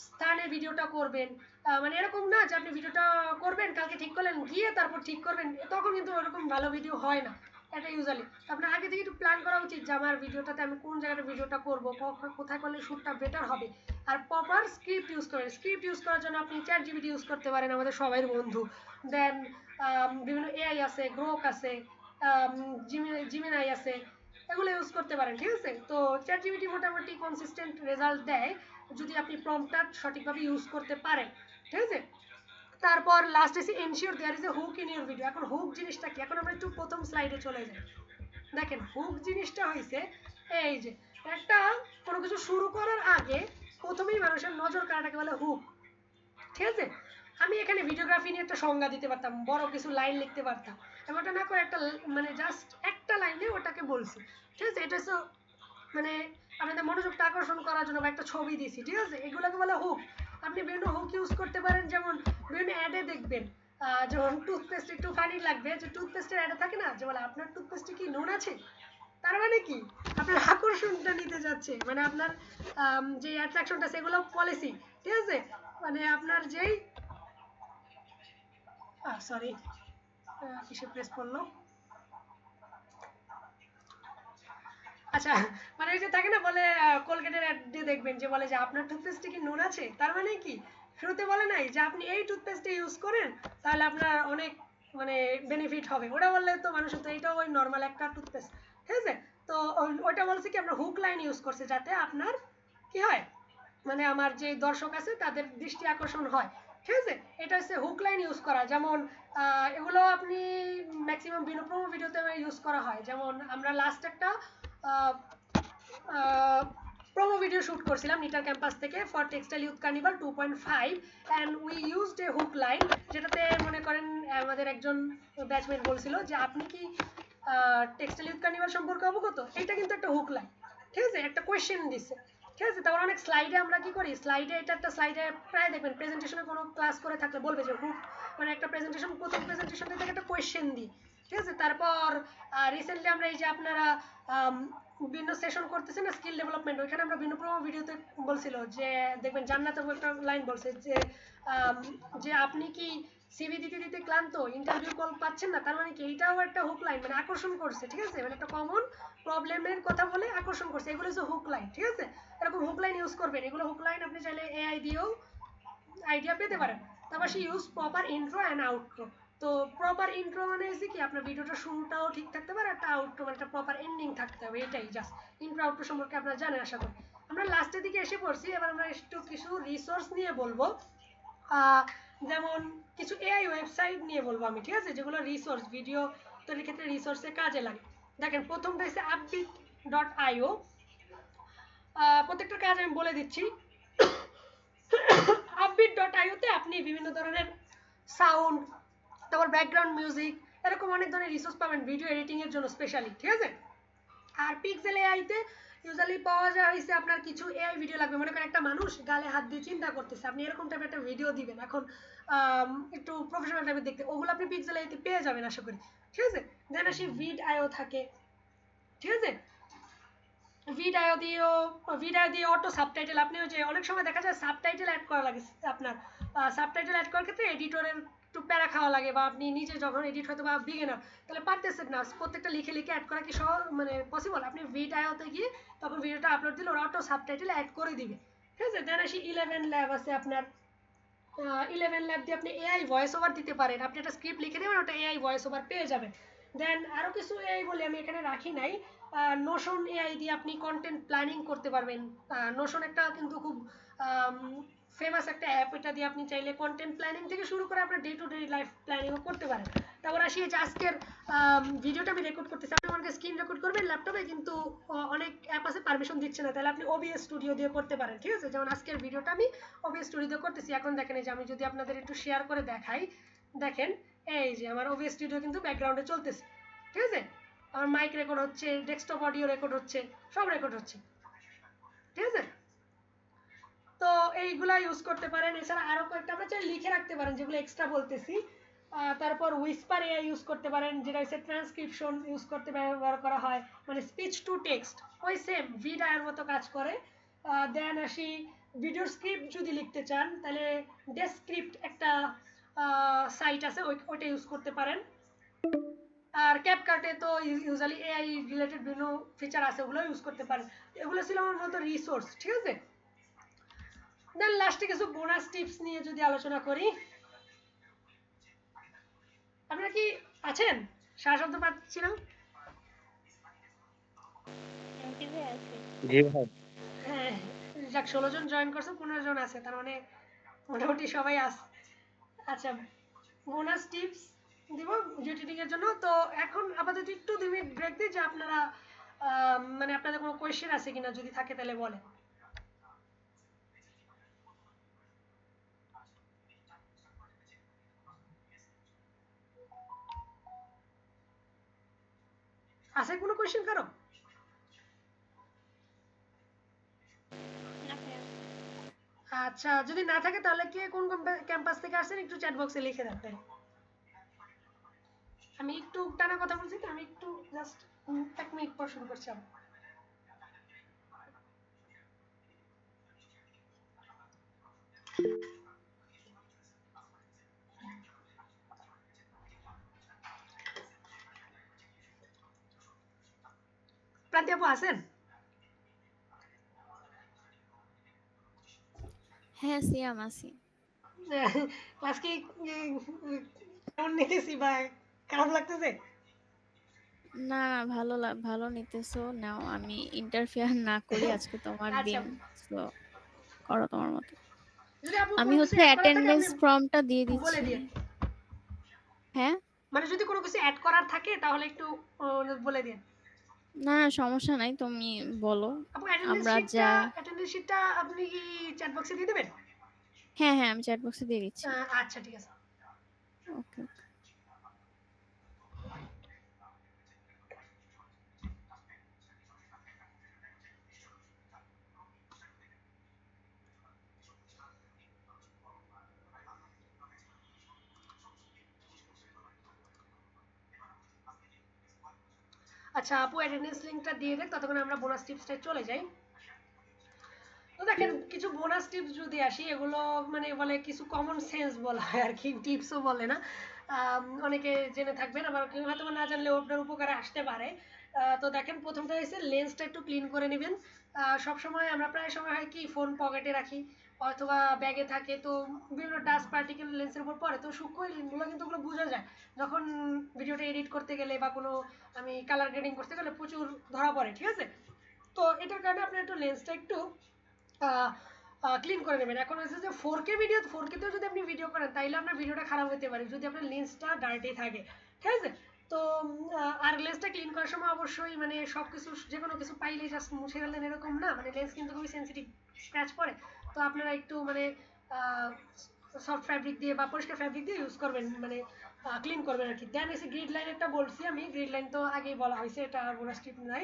স্থানে ভিডিওটা করবেন, মানে এরকম না যে আপনি ভিডিওটা করবেন কালকে ঠিক করলেন গিয়ে তারপর ঠিক করবেন, তখন কিন্তু ওরকম ভালো ভিডিও হয় না। এটা ইউজুয়ালি আপনার আগে থেকে একটু প্ল্যান করা উচিত যে আমার ভিডিওটাতে আমি কোন জায়গাটা ভিডিওটা করবো, কোথায় করলে শ্যুটটা বেটার হবে। আর প্রপার স্ক্রিপ্ট ইউজ করেন। স্ক্রিপ্ট ইউজ করার জন্য আপনি ChatGPT ইউজ করতে পারেন, আমাদের সবাই বন্ধু। দেন বিভিন্ন এআই আছে, গ্রোক আছে, জিমিনাই আছে, এগুলো ইউজ করতে পারেন। ঠিক আছে, তো ChatGPT মোটামুটি কনসিস্টেন্ট রেজাল্ট দেয় যদি আপনি প্রম্পটটা সঠিকভাবে ইউজ করতে পারেন। ঠিক আছে, তারপর লাস্ট এসে ensure there is a hook in your video. এখন হুক জিনিসটা কি, এখন আমরা একটু প্রথম স্লাইডে চলে যাই। দেখেন হুক জিনিসটা হয়েছে এই যে একটা কোনো কিছু শুরু করার আগে প্রথমেই মানুষের নজর কাড়াটাকে বলে হুক। ঠিক আছে, আমি এখানে ভিডিওগ্রাফি নিয়ে একটা সংজ্ঞা দিতে পারতাম, বড় কিছু লাইন লিখতে পারতাম, এমনটা না করে একটা মানে জাস্ট একটা লাইনে ওটাকে বলছি। ঠিক আছে, এটা হচ্ছে মানে আপনাদের মনোযোগটা আকর্ষণ করার জন্য বা একটা ছবি দিছি। ঠিক আছে, এগুলোকে বলে হুক। আপনি বিভিন্ন হুক ইউজ করতে পারেন, যেমন বিভিন্ন অ্যাডে দেখবেন যেমন টুথপেস্ট একটু ফানি লাগবে, যে টুথপেস্টের অ্যাডে থাকে না যে বলে আপনার টুথপেস্টে কি নুন আছে, তার মানে কি আপনার আকর্ষণটা নিতে যাচ্ছে, মানে আপনার যে অ্যাট্রাকশনটা সেগুলো পলিসি। ঠিক আছে, মানে আপনার যেই সরি কিসে প্রেস করলো, আচ্ছা, মানে ওই যে থাকে না বলে কোলগেটের অ্যাড দিয়ে দেখবেন যে বলে যে আপনার টুথপেস্টে কি নুন আছে, তার মানে কি শুরুতে বলে নাই যে আপনি এই টুথপেস্টটা ইউজ করেন তাহলে আপনার অনেক মানে বেনিফিট হবে, ওটা বললে তো মানুষের তো এইটাও ওই নর্মাল একটা টুথপেস্ট। ঠিক আছে, তো ওইটা বলছে কি আপনার হুক লাইন ইউজ করছে যাতে আপনার কি হয়, মানে আমার যে দর্শক আছে তাদের দৃষ্টি আকর্ষণ হয়। ঠিক আছে, এটা হচ্ছে হুক লাইন ইউজ করা। যেমন এগুলো আপনি ম্যাক্সিমাম প্রোমো ভিডিওতে ইউজ করা হয়। যেমন আমরা লাস্ট একটা প্রোমো ভিডিও শুট করছিলাম নিটার ক্যাম্পাস থেকে for textile youth carnival 2.5 and we used A hook line, যেটাতে মনে করেন আমাদের একজন ব্যাচমেট বলছিল যে আপনি কি টেক্সটাইল ইউথ কার্নিভাল সম্পর্কে অবগত, এটা কিন্তু একটা হুক লাইন। ঠিক আছে, একটা কোয়েশ্চেন দিচ্ছে। ঠিক আছে, তারপর অনেক স্লাইডে আমরা কি করি, স্লাইডে এটা একটা স্লাইডে প্রায় দেখবেন প্রেজেন্টেশনে কোনো ক্লাস করে থাকলে বলবে যে হুক, মানে একটা প্রেজেন্টেশন প্রথম প্রেজেন্টেশন থেকে একটা কোয়েশ্চেন দিই। ঠিক আছে, তারপর রিসেন্টলি আমরা এই যে আপনারা বিভিন্ন সেশন করতেছে না স্কিল ডেভেলপমেন্ট, ওইখানে আমরা বিভিন্ন প্রোমো ভিডিওতে বলছিল যে দেখবেন জান্নাত একটা লাইন বলছে যে যে আপনি কি সিভি দিতে দিতে ক্লান্ত, ইন্টারভিউ কল পাচ্ছেন না, তার মানে কি এইটাও একটা হুক লাইন, মানে আকর্ষণ করছে। ঠিক আছে, মানে একটা কমন প্রবলেমের কথা বলে আকর্ষণ করছে, এগুলো হচ্ছে হুক লাইন। ঠিক আছে, এরকম হুক লাইন ইউজ করবেন, এগুলো হুক লাইন আপনি চাইলে এআই দিয়েও আইডিয়া পেতে পারেন। তারপর সে use proper intro and outro. তো প্রপার ইন্ট্রো মানে হচ্ছে কি আপনার ভিডিওটা শুরুটাও ঠিক থাকতে পারে, একটা আউটরো মানে একটা প্রপার এন্ডিং থাকতে হবে, এটাই জাস্ট। ইন্ট্রো আউটরো সম্পর্কে আপনারা জানেন আশা করি। আমরা লাস্টের দিকে এসে পড়ছি, এবার আমরা একটু কিছু রিসোর্স নিয়ে বলবো, যেমন কিছু এআই ওয়েবসাইট নিয়ে বলবো আমি। ঠিক আছে, যেগুলো রিসোর্স ভিডিও তৈরির ক্ষেত্রে রিসোর্সে কাজে লাগে। দেখেন প্রথমটা হচ্ছে upbeat.io। প্রত্যেকটা কাজ আমি বলে দিচ্ছি। upbeat.io তে আপনি বিভিন্ন ধরনের সাউন্ড, তারপর ব্যাকগ্রাউন্ড মিউজিক, এরকম অনেক ধরনের রিসোর্স পাবেন ভিডিও এডিটিং এর জন্য স্পেশালি। ঠিক আছে, আর পিক্সেল এআই তে ইউজুয়ালি পাওয়া যায় হইছে আপনার কিছু এআই ভিডিও লাগবে, মনে করেন একটা মানুষ গালে হাত দিয়ে চিন্তা করতেছে, আপনি এরকম টাইপের একটা ভিডিও দিবেন এখন একটু প্রফেশনাল টাইপের দেখতে, ওগুলো আপনি পিক্সেল এআই তে পেয়ে যাবেন আশা করি। ঠিক আছে, দেন আসি ভিড.io থাকে। ঠিক আছে, ভিড.io দিয়ে অটো সাবটাইটেল, আপনি যে অনেক সময় দেখা যায় সাবটাইটেল অ্যাড করা লাগে আপনার সাবটাইটেল অ্যাড করার ক্ষেত্রে এডিটরের একটু প্যারা খাওয়া লাগে, বা আপনি নিজে যখন এডিট হয়তো বা বিগিনার তাহলে পারতেছেন না প্রত্যেকটা লিখে লিখে অ্যাড করা কি সহজ মানে পসিবল? আপনি ভিডিওতে গিয়ে তখন ভিডিওটা আপলোড দিলে ওরা অটো সাবটাইটেল অ্যাড করে দিবে, ঠিক আছে? দেন আসি 11 ল্যাব আছে আপনার। 11 ল্যাব দিয়ে আপনি এআই ভয়েস ওভার দিতে পারেন, আপনি একটা স্ক্রিপ্ট লিখে দেবেন, ওটা এআই ভয়েস ওভার পেয়ে যাবেন। দেন আরও কিছু এআই বলে আমি এখানে রাখি নাই। নোশন এআই দিয়ে আপনি কন্টেন্ট প্ল্যানিং করতে পারবেন। নোশন একটা কিন্তু খুব ফেমাস একটা অ্যাপ, এটা দিয়ে আপনি চাইলে কন্টেন্ট প্ল্যানিং থেকে শুরু করে আপনার ডে টু ডে লাইফ প্ল্যানিংও করতে পারেন। তারপর আসি যে আজকের ভিডিওটা আমি রেকর্ড করতেছি, আপনি আমাকে স্ক্রিন রেকর্ড করবেন ল্যাপটপে, কিন্তু অনেক অ্যাপ আছে পারমিশন দিচ্ছে না, তাহলে আপনি ওবিএস স্টুডিও দিয়ে করতে পারেন, ঠিক আছে? যেমন আজকের ভিডিওটা আমি ওবিএস স্টুডিও দিয়ে করতেছি। এখন দেখেন এই যে আমি যদি আপনাদের একটু শেয়ার করে দেখাই, দেখেন এই যে আমার ওবিএস স্টুডিও কিন্তু ব্যাকগ্রাউন্ডে চলতেছে, ঠিক আছে? আমার মাইক রেকর্ড হচ্ছে, ডেস্কটপ অডিও রেকর্ড হচ্ছে, সব রেকর্ড হচ্ছে, ঠিক আছে? তো এইগুলা ইউজ করতে পারেন। এছাড়া আরো কয়েকটা আমরা চাই লিখে রাখতে পারেন, যেগুলো এক্সট্রা বলতেছি। তারপর উইসপার এআই ইউজ করতে পারেন, যেটা হচ্ছে ট্রান্সক্রিপশন ইউজ করতে ব্যবহার করা হয়, মানে স্পিচ টু টেক্সট, ওই সেম ভিডিওর মতো কাজ করে। দেন আসি ভিডিওর স্ক্রিপ্ট যদি লিখতে চান তাহলে ডেসক্রিপ্ট একটা সাইট আছে, ওইটা ইউজ করতে পারেন। আর ক্যাপকাটে তো ইউজুয়ালি এআই রিলেটেড বিভিন্ন ফিচার আছে, ওগুলো ইউজ করতে পারেন। এগুলো ছিল আমার মতো রিসোর্স, ঠিক আছে? দেন লাস্টে কিছু বোনাস টিপস নিয়ে যদি আলোচনা করি, আপনারা কি আছেন? সারা শব্দ পাচ্ছি না। আমি কি আছি? জি ভাই। হ্যাঁ, যাক 16 জন জয়েন করছে, 15 জন আছে, তার মানে মোটামুটি সবাই আছে। আচ্ছা, বোনাস টিপস দিব ভিডিও এডিটিং এর জন্য। তো এখন আপাতত একটু 2 মিনিট ব্রেক দিই, যে আপনারা মানে আপনাদের কোনো কোয়েশ্চেন আছে কিনা, যদি থাকে তাহলে বলেন। আছে কোনো কোয়েশ্চেন কারো? না ভাইয়া। আচ্ছা, যদি না থাকে তাহলে কি কোন ক্যাম্পাস থেকে আসছেন একটু চ্যাট বক্সে লিখে রাখবেন। আমি একটু টানা কথা বলছি তো, আমি একটু জাস্ট 1 মিনিট পর শুরু করছি আবার। প্রান্তি আপু আছেন? হ্যাঁ সিয়াম আছি। ক্লাস কি কেমন নিতেছি বা খারাপ লাগতেছে? না না ভালো নিতেছো নাও, আমি ইন্টারফেয়ার না করি, আজকে তোমার আচ্ছা, দিন। তো করো তোমার মতো। যদি আপু আমি কোনো কিছু হচ্ছে অ্যাড করার থাকে আপনি অ্যাটেন্ডেন্স ফর্মটা দিয়ে বলে দিচ্ছি। দিন। হ্যাঁ, মানে যদি কোনো কিছু অ্যাড করার থাকে তাহলে একটু বলে দিন। না না সমস্যা নাই, তুমি বলো। আপু আমরা যা অ্যাটেন্ডেন্স শিটটা আপনি কি চ্যাট বক্সে দিয়ে দেবেন? হ্যাঁ হ্যাঁ আমি চ্যাট বক্সে দিয়ে দিচ্ছি। আচ্ছা, ঠিক আছে। ওকে। আচ্ছা আপু অ্যাটেন্ডেন্স লিংকটা দিয়ে দেন, ততক্ষণ আমরা বোনাস টিপসটায় চলে যাই। তো দেখেন কিছু বোনাস টিপস যদি আসি, এগুলো মানে বলে কিছু কমন সেন্স বলা হয় আর কি, টিপসও বলে না। অনেকে জেনে থাকবেন, আবার কেউ হয়তো না জানলেও আপনার উপকারে আসতে পারে। তো দেখেন প্রথমটা হচ্ছে লেন্সটা একটু ক্লিন করে নেবেন। সবসময় আমরা প্রায় সময় হয় কি ফোন পকেটে রাখি অথবা ব্যাগে থাকে, তো বিভিন্ন ডাস্ট পার্টিকেল লেন্সের উপর পড়ে, তো সূক্ষ্ম লিনগুলো কিন্তু ওগুলো বোঝা যায় যখন ভিডিওটা এডিট করতে গেলে বা কোনো আমি কালার গ্রেডিং করতে গেলে প্রচুর ধরা পড়ে, ঠিক আছে? তো এটার কারণে আপনার একটু লেন্সটা একটু ক্লিন করে নেবেন। এখন হচ্ছে যে 4K ভিডিও, 4K তেও যদি আপনি ভিডিও করেন তাইলে আপনার ভিডিওটা খারাপ হতে পারে যদি আপনার লেন্সটা ডার্টি থাকে, ঠিক আছে? তো আর লেন্সটা ক্লিন করার সময় অবশ্যই মানে সব কিছু যে কোনো কিছু পাইলেই জাস্ট মুছে গেলেন এরকম না, মানে লেন্স কিন্তু খুবই সেন্সিটিভ, স্ক্র্যাচ পড়ে। তো আপনারা একটু মানে সফট ফ্যাব্রিক দিয়ে বা পরিষ্কার ফ্যাব্রিক দিয়ে ইউজ করবেন, মানে ক্লিন করবেন আর কি। দেন এসে গ্রিড লাইন একটা বলছি আমি, গ্রিড লাইন তো আগেই বলা হয়েছে, এটা বোনাস টিপ নাই।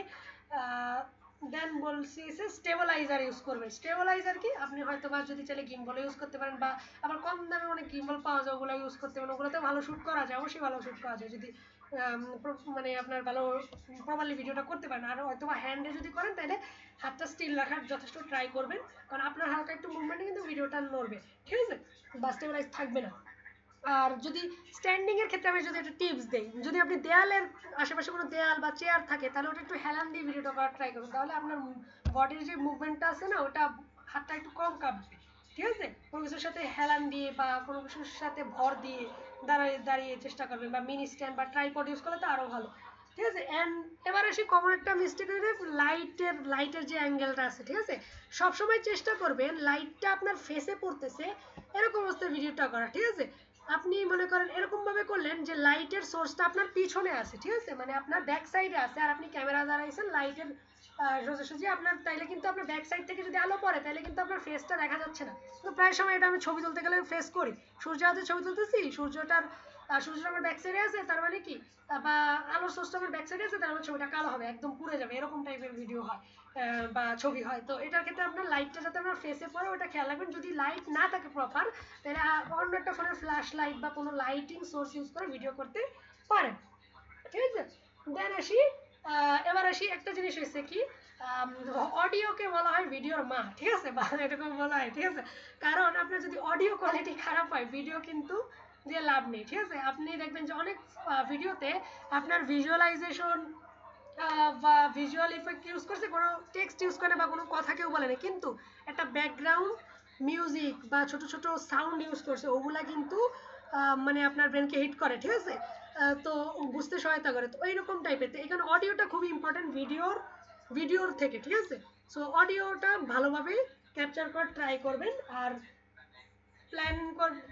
দেন বলছি যে স্টেবিলাইজার ইউজ করবেন। স্টেবিলাইজার কি, আপনি হয়তো বা যদি চাইলে গিম্বল ইউজ করতে পারেন, বা আবার কম দামে অনেক গিম্বল পাওয়া যায়, ওগুলো ইউজ করতে পারেন। ওগুলোতে ভালো শুট করা যায়, অবশ্যই ভালো শুট করা যায় যদি মানে আপনার ভালো প্রপারলি ভিডিওটা করতে পারেন। আর হয়তো বা হ্যান্ডে যদি করেন তাহলে হাতটা স্টিল রাখার যথেষ্ট ট্রাই করবেন, কারণ আপনার হালকা একটু মুভমেন্টে কিন্তু ভিডিওটা নড়বে, ঠিক আছে, বা স্টেবিলাইজ থাকবে না। আর যদি স্ট্যান্ডিং এর ক্ষেত্রে আমি যদি একটা টিপস দেই, যদি আপনি দেয়ালের আশেপাশে কোনো দেয়াল বা চেয়ার থাকে তাহলে ওটা একটু হেলান দিয়ে ভিডিওটা করার ট্রাই করুন, তাহলে আপনার বডির যে মুভমেন্টটা আছে না, ওটা হাতটা একটু কম কাঁপবে, ঠিক আছে। কোনো কিছুর সাথে হেলান দিয়ে বা কোনো কিছুর সাথে ভর দিয়ে দাঁড়িয়ে দাঁড়িয়ে চেষ্টা করবেন, বা মিনি স্ট্যান্ড বা ট্রাইপড ইউজ করলে তো আরো ভালো, ঠিক আছে। অ্যান্ড এবার আসি কমন একটা মিস্টেক হয়ে যায়, লাইটের যে অ্যাঙ্গেলটা আছে, ঠিক আছে, সবসময় চেষ্টা করবেন লাইটটা আপনার ফেসে পড়তেছে এরকম অবস্থায় ভিডিওটা করা, ঠিক আছে। আপনি মনে করেন এরকম ভাবে করলেন যে লাইটের সোর্সটা আপনার পিছনে আছে, ঠিক আছে, মানে আপনার ব্যাক সাইডে আছে, আর আপনি ক্যামেরা দাঁড়াইছেন লাইটের সোজাসুজি আপনার, তাইলে কিন্তু আপনার ব্যাক সাইড থেকে যদি আলো পড়ে তাহলে কিন্তু আপনার ফেসটা দেখা যাচ্ছে না। তো প্রায় সময় এটা আমি ছবি তুলতে গেলে ফেস করি, সূর্য হাতে ছবি তুলতেছি, সূর্যটা আমার ব্যাক সাইডে আছে, তার মানে কি, বা আলোর সোর্সটা আমার ব্যাক সাইডে আছে, তার মানে ছবিটা কালো হবে, একদম পুড়ে যাবে, এরকম টাইপের ভিডিও হয় বা ছবি হয়। তো এটার ক্ষেত্রে আপনার লাইটটা যাতে আপনার ফেসে পড়ে ওটা খেয়াল রাখবেন। যদি লাইট না থাকে প্রপার, তাহলে অন্য একটা ফোনের ফ্ল্যাশ লাইট বা কোনো লাইটিং সোর্স ইউজ করে ভিডিও করতে পারেন, ঠিক আছে। দেন আসি এবার আসি একটা জিনিস হয়েছে কি, অডিওকে বলা হয় ভিডিওর মা, ঠিক আছে, বা এরকম বলা হয়, ঠিক আছে। কারণ আপনার যদি অডিও কোয়ালিটি খারাপ হয় ভিডিও কিন্তু দিয়ে লাভ নেই, ঠিক আছে। আপনি দেখবেন যে অনেক ভিডিওতে আপনার ভিজুয়ালাইজেশন বা ভিজুয়াল ইফেক্ট ইউজ করছে, কোনো টেক্সট ইউজ করে বা কোনো কথা কেউ বলে না, কিন্তু একটা ব্যাকগ্রাউন্ড মিউজিক বা ছোট ছোট সাউন্ড ইউজ করছে, ওগুলা কিন্তু মানে আপনার ব্রেনকে হিট করে, ঠিক আছে। তো বুঝতে সহায়তা করে, তো এইরকম টাইপের। তো এখানে অডিওটা খুবই ইম্পর্টেন্ট ভিডিওর থেকে, ঠিক আছে। সো অডিওটা ভালোভাবে ক্যাপচার করার ট্রাই করবেন, আর প্ল্যান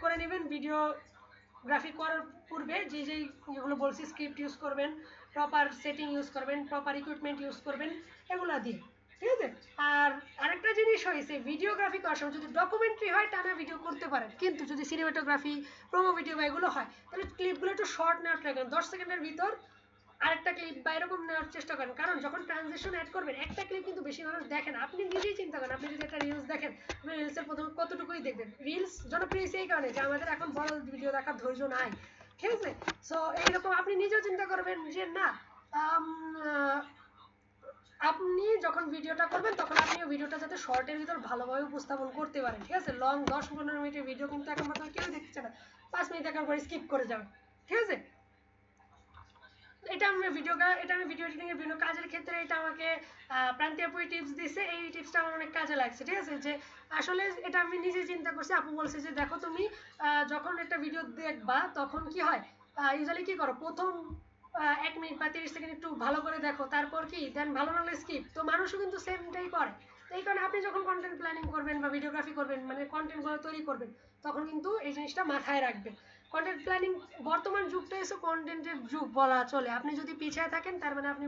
করে নেবেন ভিডিওগ্রাফি করার পূর্বে যে যেগুলো বলছি, স্ক্রিপ্ট ইউজ করবেন, প্রপার সেটিং ইউজ করবেন, প্রপার ইকুইপমেন্ট ইউজ করবেন, এগুলো দিয়ে, ঠিক আছে। আর আরেকটা জিনিস হয়েছে, ভিডিওগ্রাফি করার সময় যদি ডকুমেন্টারি হয় টানা ভিডিও করতে পারেন, কিন্তু যদি সিনেমাটোগ্রাফি, প্রোমো ভিডিও বা এগুলো হয় তাহলে ক্লিপগুলো একটু শর্ট নেওয়ার ট্রাই করেন, 10 সেকেন্ডের ভিতর আরেকটা ক্লিপ বা এরকম নেওয়ার চেষ্টা করেন। কারণ যখন ট্রানজিশন অ্যাড করবেন একটা ক্লিপ কিন্তু বেশি মানুষ দেখেন, আপনি নিজেই চিন্তা করেন, আপনি যদি একটা রিলস দেখেন, আপনি রিলসের প্রথমে কতটুকুই দেখবেন। রিলস জনপ্রিয় এই কারণে যে আমাদের এখন বড় ভিডিও দেখার ধৈর্য নাই, ঠিক আছে। সো এইরকম আপনি নিজেও চিন্তা করবেন যে না, আপনি যখন ভিডিওটা করবেন তখন আপনিও ভিডিওটা যাতে শর্টের ভিতর ভালোভাবে উপস্থাপন করতে পারেন, ঠিক আছে। লং 10-15 মিনিটের ভিডিও কিন্তু এখন বর্তমানে কেউ দেখছে না, 5 মিনিট দেখার পরে স্কিপ করে যাবে, ঠিক আছে। এটা আমি ভিডিও এডিটিং এর বিভিন্ন কাজের ক্ষেত্রে এটা আমাকে প্রান্তীয় আপু টিপস দিছে, এই টিপসটা আমার অনেক কাজে লাগছে, ঠিক আছে। যে আসলে এটা আমি নিজে চিন্তা করছি, আপু বলছে যে দেখো তুমি যখন একটা ভিডিও দেখবা তখন কি হয়, ইউজুয়ালি কি করো, প্রথম 1 মিনিট বা 30 সেকেন্ড একটু ভালো করে দেখো, তারপর কি দেন ভালো লাগলে স্কিপ। তো মানুষও কিন্তু সেমটাই করে। তো এই কারণে আপনি যখন কন্টেন্ট প্ল্যানিং করবেন বা ভিডিওগ্রাফি করবেন, মানে কন্টেন্টগুলো তৈরি করবেন, তখন কিন্তু এই জিনিসটা মাথায় রাখবেন। কন্টেন্ট প্ল্যানিং, বর্তমান যুগটা এসে কন্টেন্টের যুগ বলা চলে। আপনি যদি পিছিয়ে থাকেন তার মানে আপনি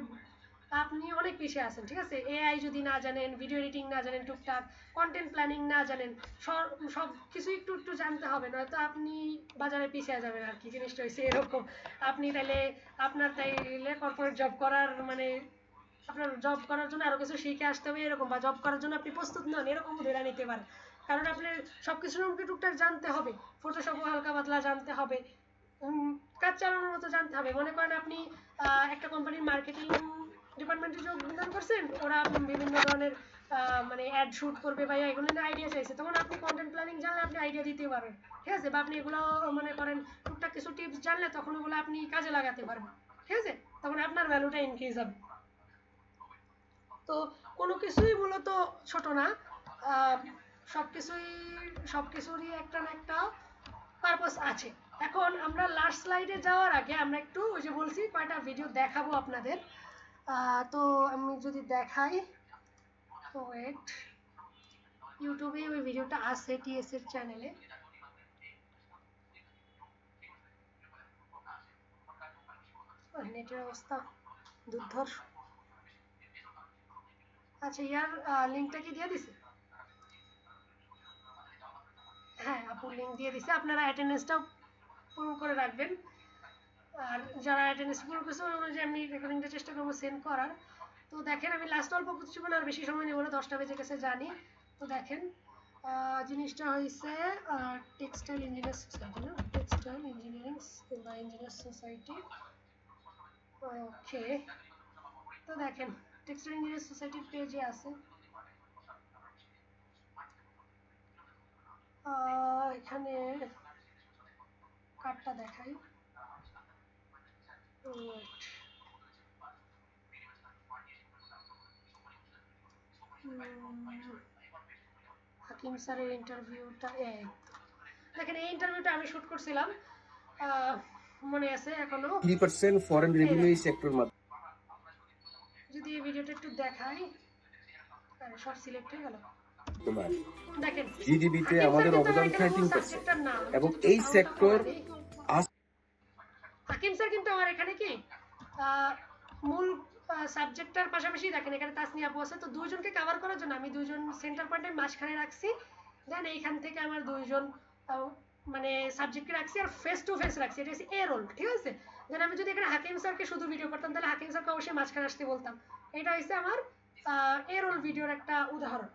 আপনি অনেক পিছিয়ে আছেন, ঠিক আছে। এআই যদি না জানেন, ভিডিও এডিটিং না জানেন টুকটাক, কন্টেন্ট প্ল্যানিং না জানেন, সব কিছু একটু একটু জানতে হবে, নয়তো আপনি বাজারে পিছিয়ে যাবেন আর কি। জিনিসটা হচ্ছে এরকম। আপনি তাইলে কর্পোরেট জব করার মানে আপনার জব করার জন্য আরো কিছু শিখে আসতে হবে এরকম, বা জব করার জন্য আপনি প্রস্তুত নন এরকম ধরে নিতে পারেন। কারণ আপনার সবকিছু সম্পর্কে টুকটাক জানতে হবে, ফটোশপ হালকা পাতলা জানতে হবে, কাজ চালানোর মতো জানতে হবে। মনে করেন আপনি একটা কোম্পানির মার্কেটিং ডিপার্টমেন্টে যোগদান করছেন, ওরা বিভিন্ন ধরনের মানে অ্যাড শুট করবে বা এগুলো নিয়ে আইডিয়া চাইছে, তখন আপনি কন্টেন্ট প্ল্যানিং জানলে আপনি আইডিয়া দিতে পারবেন, ঠিক আছে। বা আপনি এগুলো মনে করেন টুকটাক কিছু টিপস জানলে তখন ওগুলো আপনি কাজে লাগাতে পারবেন, ঠিক আছে। তখন আপনার ভ্যালুটা ইনক্রিজ হবে। তো কোনো কিছুই মূলত ছোট না, আহ, সবকিছুই সবকিছুরই একটা না একটা পারপাস আছে। এখন আমরা লাস্ট স্লাইডে যাওয়ার আগে আমরা একটু ওই যে বলছি কয়টা ভিডিও দেখাবো আপনাদের। তো আমি যদি দেখাই, তো ওয়েট, ইউটিউবে ওই ভিডিওটা আছে টিএস এর চ্যানেলে। নেটের অবস্থা দুর্ধর। আচ্ছা, ইয়ার লিঙ্কটা কি দিয়ে দিছে? হ্যাঁ, আপু লিঙ্ক দিয়ে দিছে, আপনারা অ্যাটেন্ডেন্সটাও পূরণ করে রাখবেন। আর যারা অ্যাটেন্ডেন্স পূরণ করছে ওই অনুযায়ী আমি রেকর্ডিংটা চেষ্টা করবো সেন্ড করার। তো দেখেন আমি লাস্ট অল্প কিছুক্ষণ আর বেশি সময় নেব না, 10টা বেজে গেছে জানি। তো দেখেন জিনিসটা হয়েছে টেক্সটাইল ইঞ্জিনিয়ার সোসাইটি, না টেক্সটাইল ইঞ্জিনিয়ারিং বা ইঞ্জিনিয়ার সোসাইটি। ওকে, তো দেখেন টেক্সটাইল ইঞ্জিনিয়ার সোসাইটির পেজে আছে। এখানে কার্ডটা দেখাই। হাকিম স্যারের ইন্টারভিউটা দেখেন, এই ইন্টারভিউটা আমি শুট করছিলাম, মনে আছে এখনো। 3% ফরেন রেভিনিউ এই সেক্টর যদি এই ভিডিওটা একটু দেখাই, সব সিলেক্ট হয়ে গেল। মাধ্যমে দেখেন জিডিপিতে আমাদের অবদান 13% এবং এই সেক্টর হাকিম স্যার কিন্তু আমার এখানে কি মূল সাবজেক্টটার পাশাপাশি দেখেন এখানে তাসনিয়া আপু আছে, তো দুইজনকে কভার করার জন্য আমি দুইজন সেন্টার পয়েন্টে মাঝখানে রাখছি। দেন এইখান থেকে আমার দুইজন মানে সাবজেক্টকে রাখছি আর ফেস টু ফেস রাখছি, এটা হচ্ছে এ রোল, ঠিক আছে। দেন আমি যদি এখানে হাকিম স্যারকে শুধু ভিডিও করতাম তাহলে হাকিম স্যারকে অবশ্যই মাঝখানে আসতে বলতাম। এটা হচ্ছে আমার এ রোল ভিডিওর একটা উদাহরণ।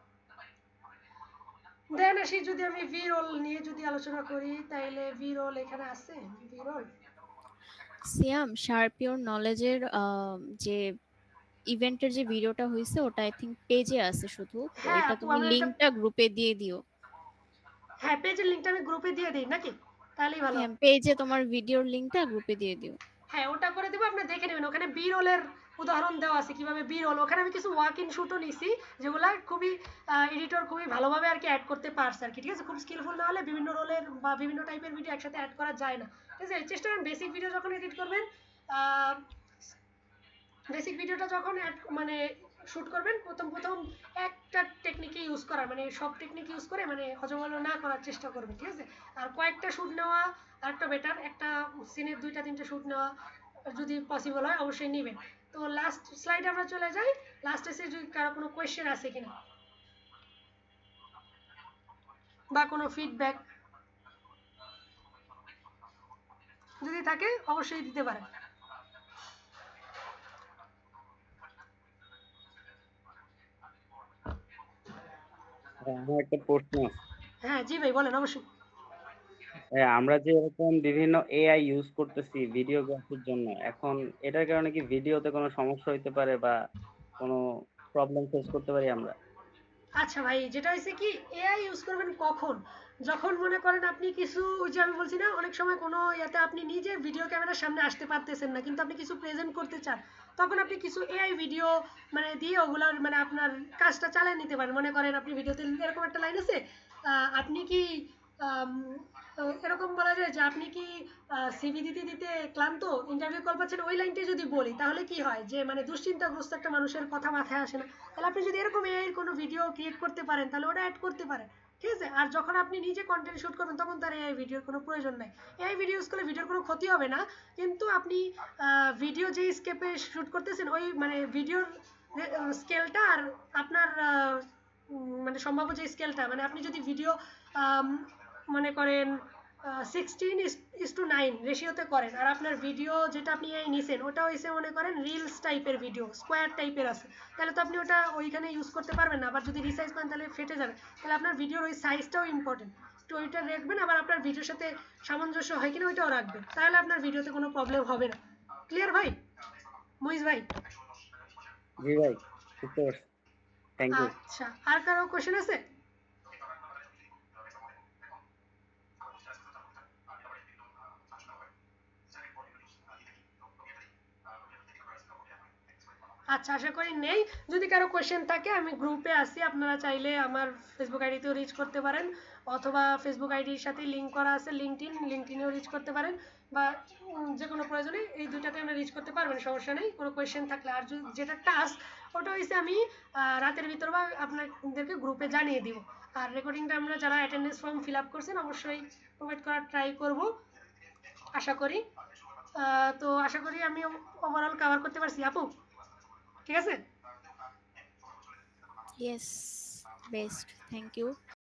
দেন আসি যদি আমি ভি রোল নিয়ে যদি আলোচনা করি, তাইলে ভি রোল এখানে আছে। V roll Siam sharp your নলেজের যে ইভেন্টের যে ভিডিওটা হয়েছে ওটা আই থিংক পেজে আছে শুধু, তো হ্যাঁ এটা আপু, তুমি আমরা লিংকটা গ্রুপে দিয়ে দিও। হ্যাঁ পেজের লিংকটা আমি গ্রুপে দিয়ে দিই নাকি, তাহলেই ভালো। হ্যাঁ, পেজে তোমার ভিডিওর লিংকটা গ্রুপে দিয়ে দিও। হ্যাঁ ওটা করে দেবো, আপনি দেখে নেবেন। ওখানে বি রোলের উদাহরণ দেওয়া আছে কিভাবে বি রোল, ওখানে আমি কিছু ওয়াক ইন শুটও নিছি যেগুলা খুবই এডিটর খুবই ভালোভাবে আর কি অ্যাড করতে পারছে আর কি, ঠিক আছে। খুব স্কিলফুল না হলে বিভিন্ন রোলের বা বিভিন্ন টাইপের ভিডিও একসাথে অ্যাড করা যায় না, ঠিক আছে। চেষ্টা করেন বেসিক ভিডিও যখন এডিট করবেন, বেসিক ভিডিওটা যখন মানে শুট করবেন, প্রথম প্রথম একটা টেকনিকে ইউজ করার, মানে সব টেকনিক ইউজ করে মানে হজমহল না করার চেষ্টা করবেন, ঠিক আছে। আর কয়েকটা শুট নেওয়া আর একটা বেটার, একটা সিনের 2টা 3টে শুট নেওয়া যদি পসিবল হয় অবশ্যই নেবেন। তো লাস্ট স্লাইডে আমরা চলে যাই, লাস্ট এসে যদি কারো কোনো কোয়েশ্চেন আছে কিনা বা কোনো ফিডব্যাক যদি থাকে অবশ্যই দিতে পারেন। আমার একটা প্রশ্ন আছে। হ্যাঁ জি ভাই বলেন অবশ্যই। আমরা যে এরকম বিভিন্ন এআই ইউজ করতেছি ভিডিওগ্রাফির জন্য, এখন এটার কারণে কি ভিডিওতে কোনো সমস্যা হইতে পারে বা কোনো প্রবলেম ফেস করতে পারি আমরা? আচ্ছা ভাই, যেটা হয়েছে কি এআই ইউজ করবেন কখন, যখন মনে করেন আপনি কিছু, ওই যে আমি বলছি না অনেক সময় কোনো ইয়াতে আপনি নিজে ভিডিও ক্যামেরার সামনে আসতে পারতেছেন না কিন্তু আপনি কিছু প্রেজেন্ট করতে চান, তখন আপনি কিছু এআই ভিডিও মানে দিয়ে ওগুলার মানে আপনার কাজটা চালিয়ে নিতে পারেন। মনে করেন আপনি ভিডিওতে এরকম একটা লাইন আছে, আপনি কি আম, এরকম বলা যায় যে আপনি কি সিভি দিতে দিতে ক্লান্ত, ইন্টারভিউ কল পাচ্ছেন, ওই লাইনটা যদি বলি তাহলে কি হয় যে মানে দুশ্চিন্তাগ্রস্ত একটা মানুষের কথা মাথায় আসে না, তাহলে আপনি যদি এরকম এআই কোনো ভিডিও ক্রিয়েট করতে পারেন তাহলে ওটা অ্যাড করতে পারেন, ঠিক আছে। আর যখন আপনি নিজে কন্টেন্ট শুট করবেন তখন তার এআই ভিডিওর কোনো প্রয়োজন নাই। এআই ভিডিও ইউজ করলে ভিডিওর কোনো ক্ষতি হবে না, কিন্তু আপনি ভিডিও যে স্কেপে শুট করতেছেন ওই মানে ভিডিওর স্কেলটা আর আপনার মানে সম্ভাব্য যে স্কেলটা, মানে আপনি যদি ভিডিও মনে করেন 16:9 রেশিওতে করেন আর আপনার ভিডিও যেটা আপনি এই নিছেন ওটা হয়েছে মনে করেন রিলস টাইপের ভিডিও, স্কোয়ার টাইপের আছে, তাহলে তো আপনি ওটা ওইখানে ইউজ করতে পারবেন না। আবার যদি রিসাইজ করেন তাহলে ফেটে যাবে, তাহলে আপনার ভিডিওর ওই সাইজটাও ইম্পর্টেন্ট, তো ওইটা রাখবেন। আবার আপনার ভিডিওর সাথে সামঞ্জস্য হয় কিনা ওইটাও রাখবেন, তাহলে আপনার ভিডিওতে কোনো প্রবলেম হবে না। ক্লিয়ার ভাই, মুইজ ভাই? জি ভাই, বুঝতে পারছি। Thank you. আচ্ছা, আর কারো কোশ্চেন আছে? আচ্ছা, আশা করি নেই। যদি কারো কোয়েশ্চেন থাকে আমি গ্রুপে আছি, আপনারা চাইলে আমার ফেসবুক আইডিতেও রিচ করতে পারেন, অথবা ফেসবুক আইডির সাথে লিঙ্ক করা আছে লিঙ্কটিনেও রিচ করতে পারেন, বা যে কোনো প্রয়োজনে এই দুইটাতে আমরা রিচ করতে পারবেন, সমস্যা নেই কোনো কোয়েশ্চেন থাকলে। আর যেটা টাস্ক ওটা হয়েছে আমি রাতের ভিতর বা আপনাদেরকে গ্রুপে জানিয়ে দিব। আর রেকর্ডিংটা আমরা যারা অ্যাটেন্ডেন্স ফর্ম ফিল আপ করছেন অবশ্যই প্রোভাইড করার ট্রাই করব আশা করি। তো আশা করি আমি ওভারঅল কভার করতে পারছি আপু, ঠিক আছে। Yes, best, thank you.